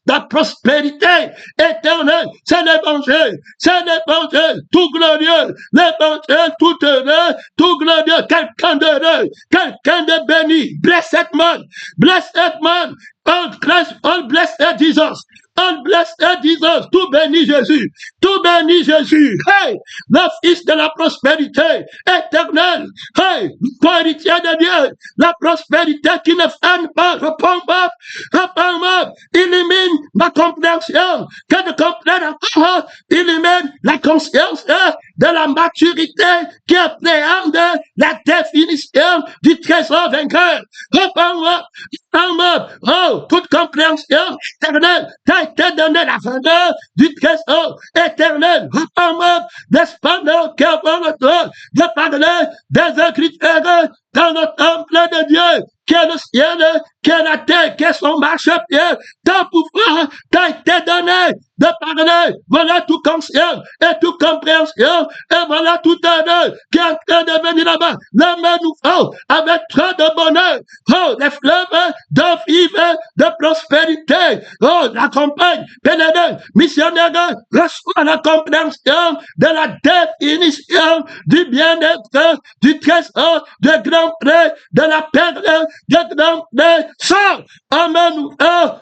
la prospérité éternelle. C'est l'évangile, tout glorieux, l'évangile tout heureux, tout glorieux, quelqu'un d'heureux, quelqu'un de béni. Blessed man, all blessed Jesus. All blessed Jesus, tout béni Jésus, tout béni Jésus. Hey, le fils de la prospérité éternelle. Hey, héritier de Dieu, la prospérité qui ne freine pas, repends-moi, illumine ma compréhension, que de comprendre encore, illumine la conscience de la maturité qui appréhende la définition du trésor vainqueur. Repends-moi, oh, toute compréhension éternelle, t'a été donné la valeur du trésor éternel. Repends-moi, d'espérance qui avant le temps de parler des Écritures dans le temple de Dieu, qui est le ciel, qui est la terre, qui est son marchepied. Ton pouvoir t'a été donné de parler. Voilà tout conscient et tout compréhension. Et voilà tout honneur qui est en train de venir là-bas. La main nous faut avec trop de bonheur. Oh, les fleuves d'eau vive, de prospérité. Oh, la campagne, pénétrée, missionnaire, reçoit la compréhension de la définition du bien-être, du trésor, du grand prêt, de la perle, de grand prêt. Ça, amen,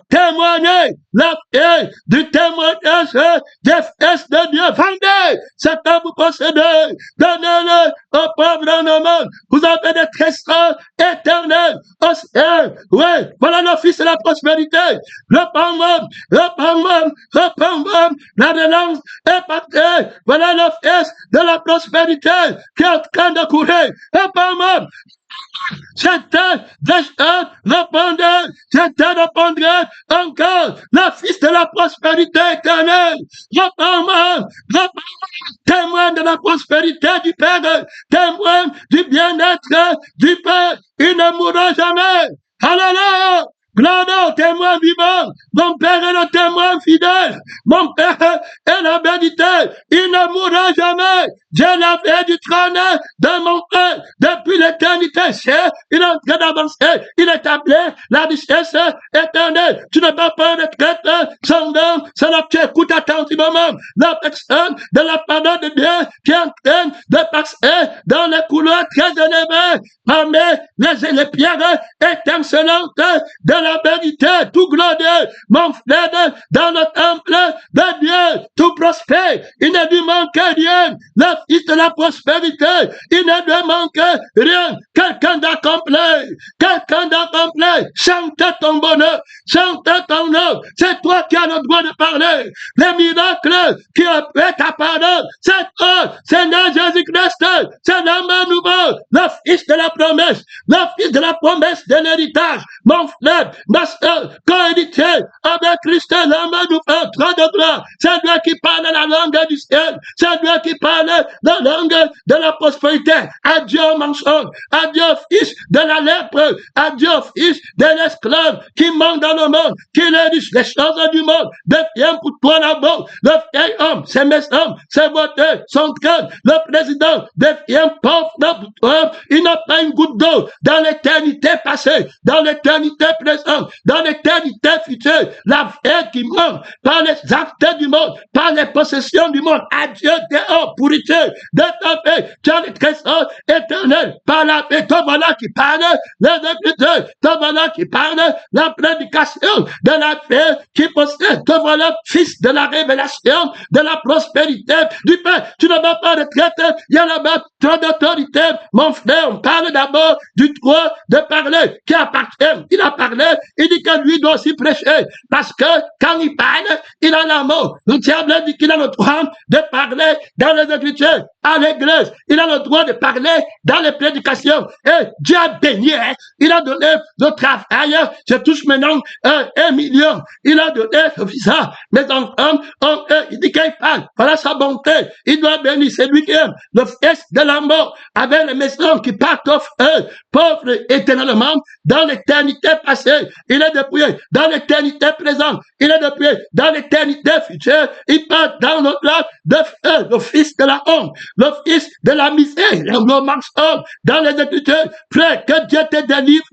témoigner la paix du témoignage des fesses de Dieu. Vendez ce que vous possédez. Donnez-le aux pauvres en monde. Vous avez des trésors éternels au ciel. Oui, voilà le fils de la prospérité. Repends-moi. La relance est partie. Voilà le fils de la prospérité qui est en train de courir. Repends-moi. J'étais déjà répondre, j'étais répondre encore, le fils de la prospérité éternelle. Repends-moi, témoin de la prospérité du Père, témoin du bien-être du Père, il ne mourra jamais. Alléluia! Gloire au témoin vivant, mon Père est le témoin fidèle, mon Père est la vérité, il ne mourra jamais. Dieu l'avait du trône de mon Père depuis l'éternité. Il est en train d'avancer, il établit la richesse éternelle. Tu ne peux pas retraite sans nom, c'est là que tu écoutes attentivement la personne de la parole de Dieu qui est en train de passer dans les couloirs très élevés parmi les pierres étincelantes de la vérité, tout glorieux, mon frère, dans le temple de Dieu, tout prospère, il ne lui manque rien, le fils de la prospérité, il ne lui manque rien, quelqu'un d'accompli, chante ton bonheur, chante ton nom, c'est toi qui as le droit de parler, les miracles qui ont fait ta parole, c'est toi, Seigneur Jésus-Christ, c'est l'homme nouveau, le fils de la promesse, le fils de la promesse de l'héritage, mon frère, ma soeur, co-héritier avec Christ, l'homme nouveau, droit de gloire, c'est Dieu qui parle la langue du ciel, c'est Dieu qui parle la langue de la prospérité. Adieu au mensonge, adieu au fils de la lèpre, adieu au fils de l'esclave qui manque dans le monde, qui les dit les choses du monde, devient pour toi là-bas. Le vieil homme, ses maisons, ses voitures, son cœur, le président devient pauvre pour toi. Il n'a pas une goutte d'eau dans l'éternité passée, dans l'éternité présente, dans l'éternité future. La vie qui manque par les actes du monde, par les possessions du monde. Adieu dehors, pourriture de ta vie. Tu as les trésors éternels par la paix. Toi voilà qui parle, les Écritures. Toi voilà qui parle, la prédication de la paix qui possède. Toi voilà, fils de la révélation, de la prospérité, du pain. Tu n'as pas de traite, il y a là-bas trop d'autorité. Mon frère, on parle d'abord du droit de parler qui appartient. Il a parlé, il dit que lui doit aussi prêcher. Parce que quand il parle, il a la mort. Le diable dit qu'il a le droit de parler dans les Écritures, à l'église. Il a le droit de parler dans les prédications. Et Dieu a béni, hein? Il a donné le travail. Je touche maintenant 1 million. Il a donné le visa. Mes enfants, il dit qu'il parle. Voilà sa bonté. Il doit bénir. C'est lui qui aime le fils de la mort avec les maisons qui partent aux pauvres éternellement dans l'éternité passée. Il est dépouillé dans l'éternité présente. Il est dépouillé dans l'éternité future. Il part dans notre là de feu, le fils de la honte, le fils de la misère, le mensonge dans les Écritures. Frère, que Dieu te délivre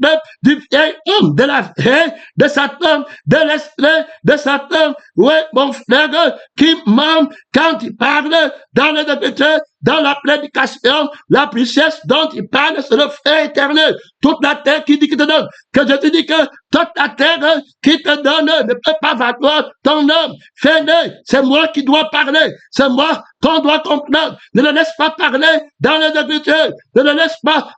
du vieil homme, de la haine, de Satan, de l'esprit de Satan. Oui, mon frère, qui ment quand il parle dans les Écritures, dans la prédication, la richesse dont il parle, c'est le feu éternel. Toute la terre qui dit qu'il te donne, que je te dis que toute la terre qui te donne ne peut pas valoir ton homme. Fais-le, c'est moi qui dois parler, c'est moi qu'on doit comprendre. Ne le laisse pas parler dans les Écritures, ne le laisse pas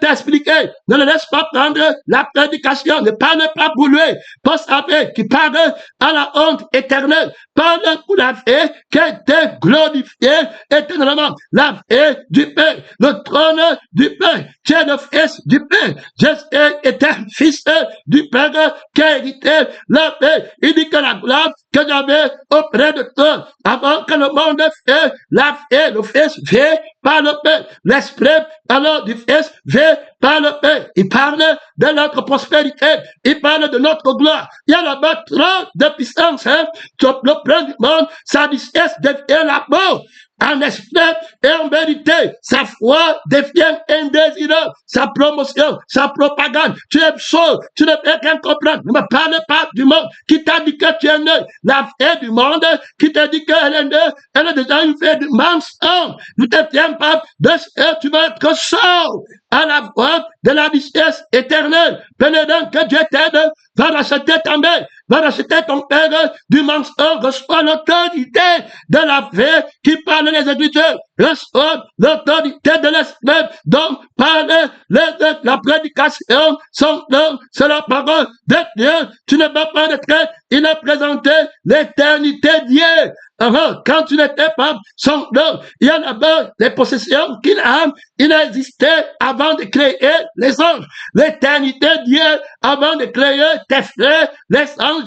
t'expliquer, ne le laisse pas prendre la prédication, ne parle pas pour lui, pense avec, qui parle à la honte éternelle, parle pour la vie qui a été glorifiée éternellement, la vie du Père, le trône du Père, tu es le fils du Père, Jésus était fils du Père qui a hérité la paix. Il dit que la gloire que j'avais auprès de toi, avant que le monde fait, la paix, le fils vient par le Père, l'esprit alors du fils vient par le Père. Il parle de notre prospérité, il parle de notre gloire. Il y a là-bas trop de puissance, hein, sur le plan du monde, sa richesse devient la mort. En esprit et en vérité, sa foi devient indésirable, sa promotion, sa propagande. Tu es sourd, tu ne peux rien comprendre. Ne me parle pas du monde qui t'a dit que tu es né. La vie du monde qui t'a dit qu'elle est née, elle est déjà une vie de mensonge. Ne te tiens pas de ce que tu vas être sourd à la voix de la richesse éternelle. Pendant que Dieu t'aide, va racheter ta mère, va racheter ton père du mensonge, reçois l'autorité de la vie qui parle les Écritures, reçois l'autorité de l'esprit, donc parle la prédication, son nom, c'est la parole de Dieu. Tu ne vas pas de traite, il a présenté l'éternité d'hier. Alors, quand tu n'étais pas son nom, il y a là-bas des possessions qu'il a, il a existé avant de créer les anges. L'éternité d'hier, avant de créer tes frères, les anges,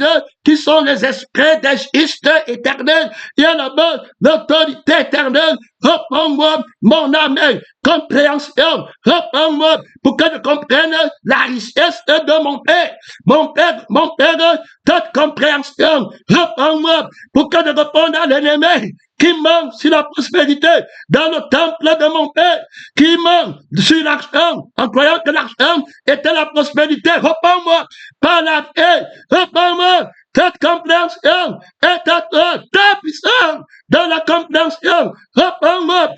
qui sont les esprits des justes éternels. Il y a là-bas l'autorité éternelle. Reprends-moi mon âme, compréhension. Reprends-moi pour que je comprenne la richesse de mon Père. Mon Père, toute compréhension. Reprends-moi pour que je réponde à l'ennemi qui manque sur la prospérité dans le temple de mon Père, qui manque sur l'argent, en croyant que l'argent était la prospérité. Reprends-moi par la paix. Reprends-moi cette compréhension est à toi, ta puissance dans la compréhension. Reprends-moi,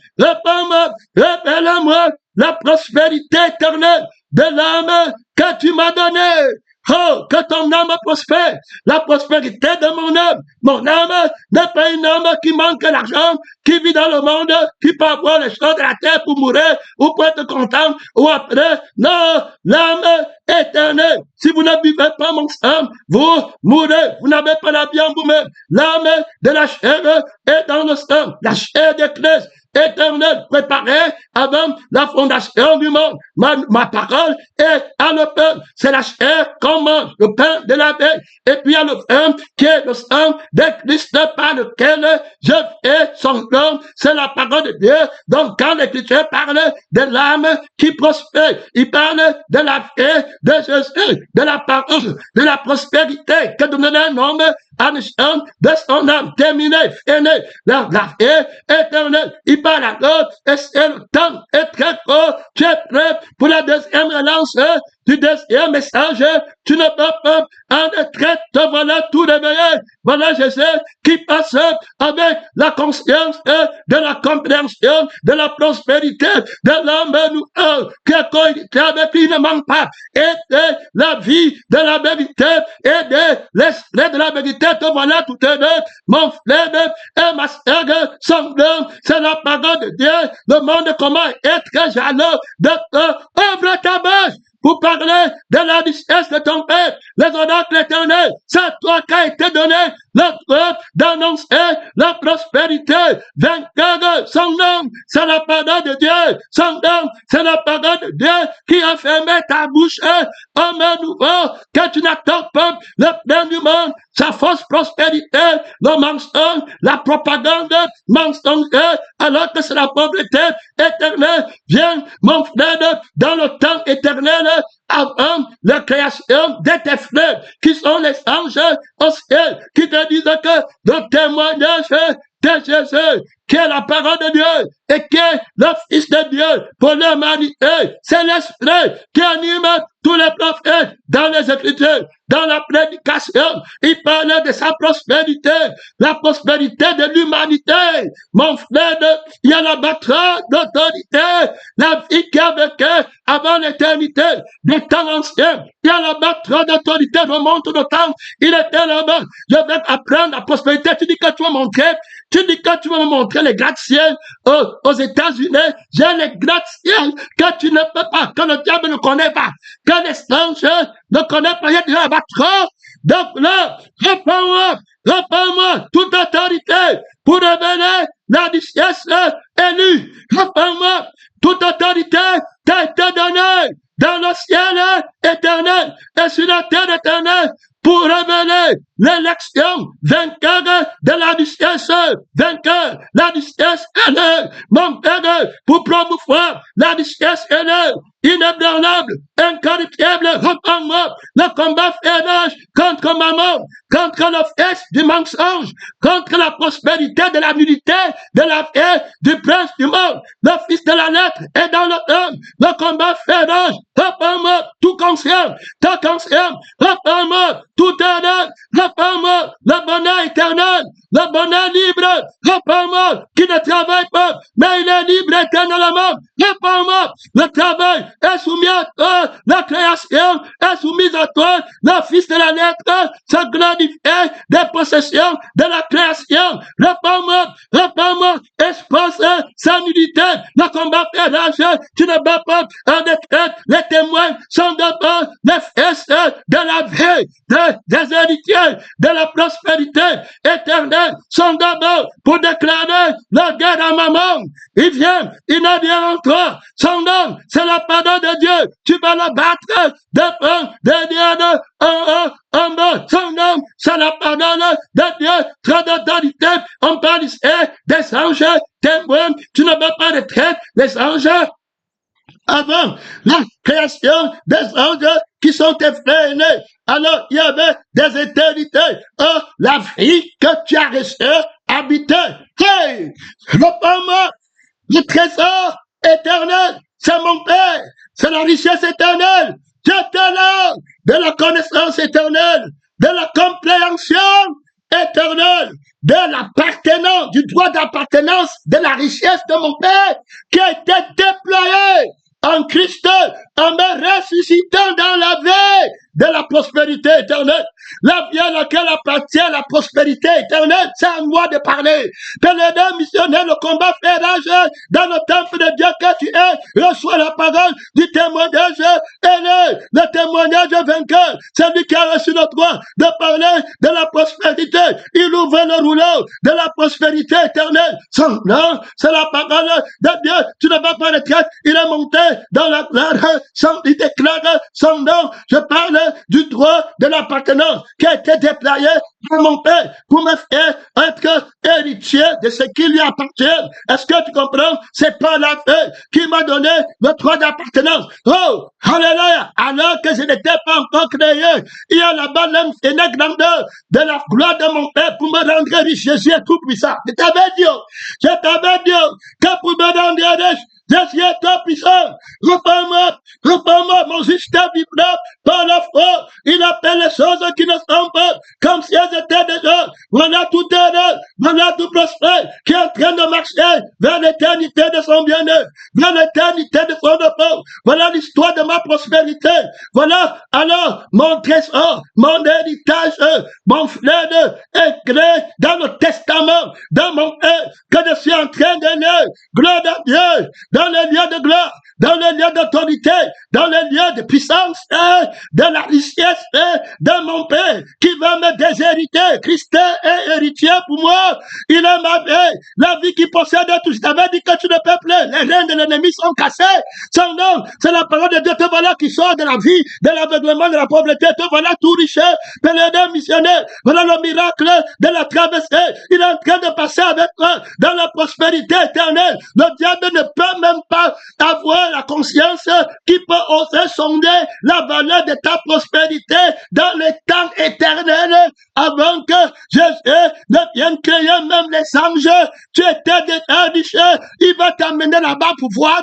révèle-moi la prospérité éternelle de l'âme que tu m'as donnée. Oh, que ton âme prospère, la prospérité de mon âme. Mon âme n'est pas une âme qui manque l'argent, qui vit dans le monde, qui peut avoir les choses de la terre pour mourir, ou pour être content, ou après. Non, l'âme éternelle. Si vous ne buvez pas mon sang, vous mourrez. Vous n'avez pas la vie en vous-même. L'âme de la chair est dans le sang. La chair de Christ éternel préparé avant la fondation du monde. Ma parole est à le pain. C'est la chair qu'on mange, le pain de la veille. Et puis il y a le pain qui est le sang de Christ par lequel je fais son nom. C'est la parole de Dieu. Donc quand l'Écriture parle de l'âme qui prospère, il parle de la paix de Jésus, de la parole, de la prospérité que donne un homme à l'âme de son âme terminée, finie, la paix éternelle. Il parle à l'autre et c'est le temps est très court. Tu es prêt pour la deuxième relance du deuxième message. Tu ne peux pas en retraite. Voilà tout réveillé. Voilà Jésus qui passe avec la conscience de la compréhension, de la prospérité, de l'homme nouveau qui a cohabité avec lui, ne manque pas. Et de la vie de la vérité et de l'esprit de la vérité. Te voilà tout heureux, mon frère et ma sœur, sanglant. C'est la parole de Dieu. Le monde comment être jaloux de toi. Ouvre ta bouche pour parler de la richesse de ton Père, les oracles éternels. C'est à toi qu'a été donné le droit d'annoncer la prospérité. Vainqueur, son nom, c'est la parole de Dieu. Son nom, c'est la parole de Dieu qui a fermé ta bouche. Homme nouveau, que tu n'attends pas le plein du monde, sa fausse prospérité, le mensonge, la propagande mensongère, alors que c'est la pauvreté éternelle. Viens, mon frère, dans le temps éternel, avant la création de tes frères, qui sont les anges au ciel, qui te disent que le témoignage de Jésus, qui est la parole de Dieu et qui est le Fils de Dieu pour l'humanité, c'est l'esprit qui anime tous les prophètes dans les Écritures, dans la prédication. Il parlait de sa prospérité, la prospérité de l'humanité. Mon frère, il y a la bataille d'autorité, la vie qui a vécu avant l'éternité, des temps anciens. Il y a la bataille d'autorité, remonte le temps. Il était là-bas. Je vais apprendre la prospérité. Tu dis que tu vas montrer. Tu dis que tu vas me montrer les gratte-ciel aux États-Unis. J'ai les gratte-ciel que tu ne peux pas, que le diable ne connaît pas, que les anges ne connaissent pas. Il y a déjà la bataille. Donc là, réponds-moi toute autorité pour révéler la richesse élue. Réponds-moi toute autorité t'a été donnée dans le ciel éternel et sur la terre éternelle pour révéler l'élection vainqueur de la richesse, vainqueur, la richesse élève, mon Père, pour promouvoir la richesse élève, inébranlable, incorruptible, réponds-moi, le combat féroce contre maman, contre le fils du mensonge, contre la prospérité de la nudité, de la paix du prince du monde, le fils de la lettre est dans le homme, le combat féroce, réponds-moi, tout conscient, réponds-moi, tout honneur, réponds-moi, le bonheur éternel, le bonheur libre, réponds-moi, qui ne travaille pas, mais il est libre éternellement, réponds-moi, le travail est soumis à toi, la création est soumise à toi, le fils de la lettre se glorifie des possessions de la création, réponds-moi, espace, sans nudité, le combat fait rage, tu ne bats pas en détraite, les témoins sont d'abord les fils de la vie, des héritiers, de la prospérité éternelle, sont d'abord pour déclarer la guerre à maman. Il vient, il n'a rien en toi. Son nom, c'est la parole de Dieu. Tu vas le battre devant des dieux en bas. Son nom, c'est la parole de Dieu. Trop d'autorité. On parle ici des anges témoins. Tu ne veux pas retraite les anges. Avant la création des anges qui sont tes frères aînés. Alors, il y avait des éternités. Oh, la vie que tu as restée habitait. Hey! Réponds-moi, le trésor éternel, c'est mon Père. C'est la richesse éternelle. Je te donne de la connaissance éternelle, de la compréhension éternelle, de l'appartenance, du droit d'appartenance, de la richesse de mon Père qui a été déployée en Christ, en me ressuscitant dans la vie de la prospérité éternelle. La vie à laquelle appartient la prospérité éternelle, c'est à moi de parler. Pèlerin missionnaire, le combat fait rage dans le temple de Dieu que tu es. Reçois la parole du témoignage ailé, le témoignage vainqueur. C'est lui qui a reçu le droit de parler de la prospérité. Il ouvre le rouleau de la prospérité éternelle. Son nom, c'est la parole de Dieu. Tu ne vas pas retraite. Il est monté dans la gloire. Il déclare son nom. Je parle du droit de l'appartenance qui a été déployé par mon Père pour me faire être héritier de ce qui lui appartient. Est-ce que tu comprends? C'est pas la paix qui m'a donné le droit d'appartenance. Oh, alléluia! Alors que je n'étais pas encore créé, il y a là-bas une grandeur de la gloire de mon Père pour me rendre riche. Jésus est tout puissant. Je t'avais dit que pour me rendre riche, Jésus est tout puissant. Reprends-moi, mon système vibrant par la foi. Il appelle les choses qui ne sont pas comme si elles étaient déjà. Voilà tout heureux, voilà tout prospère qui est en train de marcher vers l'éternité de son bien-être, vers l'éternité de son repos. Voilà l'histoire de ma prospérité. Voilà alors mon trésor, mon héritage, mon fleuve écrit dans le testament, dans mon œuvre, que je suis en train de lire. Gloire à Dieu, dans les lieux de gloire, dans les lieux d'autorité, dans les lieux de puissance, de la richesse de mon Père qui va me déshériter. Christ est héritier pour moi. Il est ma vie, la vie qui possède tout. Je t'avais dit que tu ne peux plus. Les reins de l'ennemi sont cassés. Son nom, c'est la parole de Dieu. Te voilà qui sort de la vie, de l'aveuglement, de la pauvreté. Te voilà tout riche, pèlerin missionnaire. Voilà le miracle de la traversée. Il est en train de passer avec toi dans la prospérité éternelle. Le diable ne peut même pas avoir la conscience qui peut oser sonder la valeur de ta prospérité dans les temps éternels avant que Jésus ne vienne créer même les anges. Tu étais déjà riche, il va t'amener là-bas pour voir.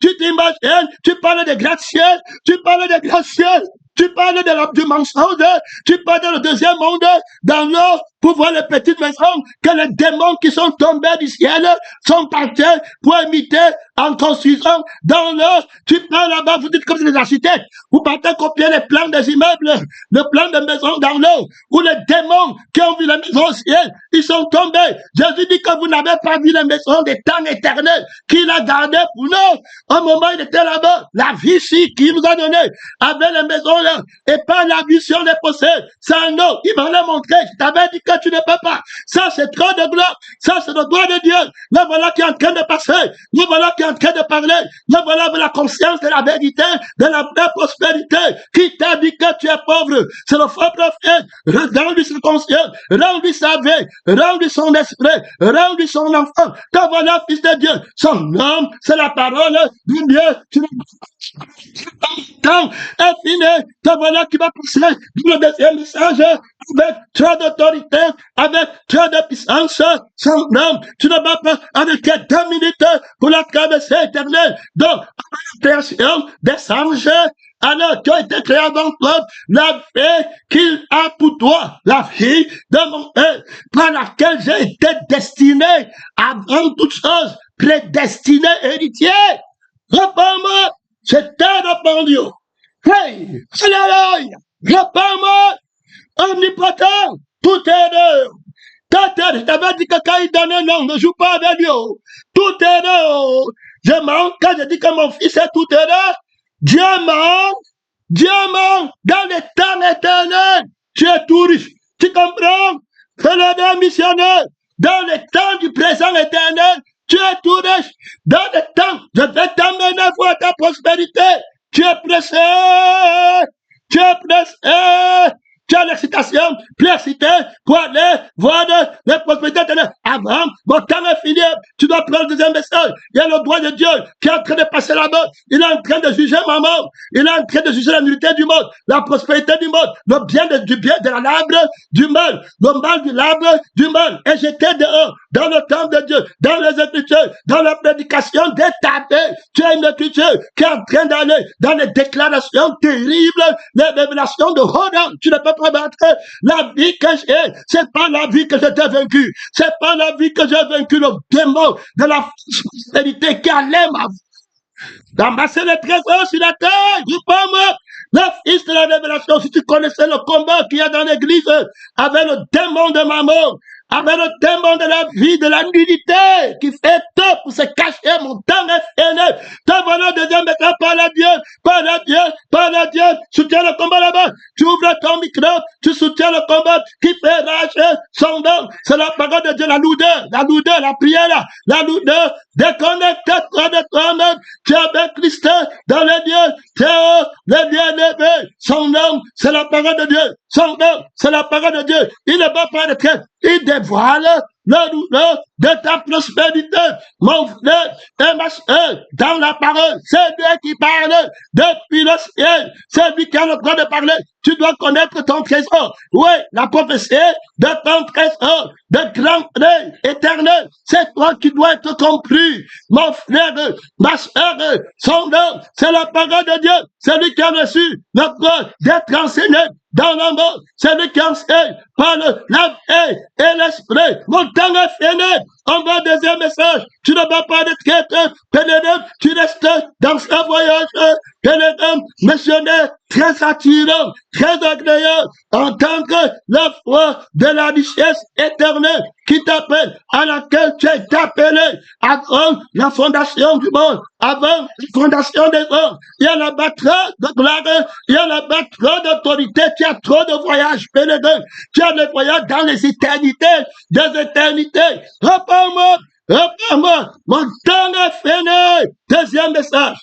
Tu t'imagines, tu parles de gratte-ciel, tu parles de gratte-ciel. Tu parles du mensonge, tu parles du deuxième monde, dans l'eau, pour voir les petites maisons, que les démons qui sont tombés du ciel sont partis pour imiter en construisant dans l'eau. Tu parles là-bas, vous dites comme c'est des architectes, vous partez copier les plans des immeubles, le plan des maisons dans l'eau, où les démons qui ont vu les maisons au ciel, ils sont tombés. Jésus dit que vous n'avez pas vu les maisons des temps éternels qu'il a gardées pour nous. Au moment où il était là-bas, la vie ici qu'il nous a donnée, avec les maisons là, et pas la vision des possède. Ça, non, il m'en a montré. Je t'avais dit que tu ne peux pas. Ça, c'est trop de gloire. Ça, c'est le droit de Dieu. Là, voilà qui est en train de passer. Là, voilà qui est en train de parler. Là, voilà la conscience de la vérité, de la vraie prospérité. Qui t'a dit que tu es pauvre? C'est le faux prophète. Rends-lui sa conscience. Rends-lui sa vie. Rends-lui son esprit. Rends-lui son enfant. Te voilà, fils de Dieu. Son nom, c'est la parole du Dieu. Temps est fini. Te voilà qui va passer le deuxième message avec trop d'autorité, avec trop de puissance. Son nom, tu ne vas pas avec 2 minutes pour la traversée éternelle. Donc, la création des anges, alors tu as été créé avant toi, la vie qu'il a pour toi, la vie de mon Père, par laquelle j'ai été destiné avant toute chose, prédestiné héritier. Réponds-moi, c'est ta répondu. Hey, alléluia, réponds-moi, omnipotent, tout est là. Je t'avais dit que quand il donnait non, ne joue pas avec Dieu. Tout est là. Je manque quand je dis que mon fils est tout est là. Dieu manque dans les temps éternels. Tu es tout riche. Tu comprends? Pèlerin missionnaire, dans les temps du présent éternel, tu es tout riche. Dans le temps, je vais t'amener voir ta prospérité. Tu es pressé. Tu es pressé. Tu as l'excitation, plus excité pour aller voir les prospérités éternelles. Avant, mon temps est fini. Tu dois prendre le deuxième message. Il y a le droit de Dieu qui est en train de passer là-bas. Il est en train de juger ma mort. Il est en train de juger la nullité du monde, la prospérité du monde, le bien du bien de l'arbre du mal, le mal de l'arbre du mal. Et j'étais dehors, dans le temps de Dieu, dans les Écritures, dans la prédication des tabés. Tu as une écriture qui est en train d'aller dans les déclarations terribles, les révélations de horreur. Tu ne peux pas battre la vie que j'ai. C'est pas la vie que j'étais vaincu. C'est pas la vie que j'ai vaincu, le démon de la prospérité qui allait d'amasser les trésors sur la terre. Je pas moi. le fils de la révélation. Si tu connaissais le combat qu'il y a dans l'église avec le démon de Mammon, avec le démon de la vie, de la nudité, qui fait tout pour se cacher, mon temps est fini. T'as voilà deuxième étape, par la Dieu, par la Dieu, par la Dieu. Soutiens le combat là-bas. Tu ouvres ton micro, tu soutiens le combat qui fait rage son nom. C'est la parole de Dieu, la lourdeur, la prière, la lourdeur. Déconnecte-toi de toi-même. Tu es avec Christ dans les dieux. Théo, le bien-aimé. Son nom, c'est la parole de Dieu. Son nom, c'est la parole de Dieu. Il ne va pas être il dévoile le douleur de ta prospérité. Mon frère et ma soeur, dans la parole, c'est Dieu qui parle depuis le ciel. C'est lui qui a le droit de parler. Tu dois connaître ton trésor. Oui, la prophétie de ton trésor, de grand rêve éternel. C'est toi qui dois être compris. Mon frère, ma soeur, son nom, c'est la parole de Dieu. C'est lui qui a reçu le droit d'être enseigné dans le monde. C'est lui qui enseigne par l'âme et l'esprit. Mon temps est fini. On va deuxième message. Tu ne vas pas être pénétré. Tu restes dans ce voyage pénétré, missionnaire, très attirant, très agréable, en tant que la foi de la richesse éternelle qui t'appelle, à laquelle tu es appelé avant la fondation du monde, avant la fondation des hommes. Il y a là-bas trop de gloire, il y a là-bas trop d'autorité, tu as trop de voyages pénétrés, tu as des voyages dans les éternités, des éternités. Repars-moi, mon temps est fini. Deuxième message.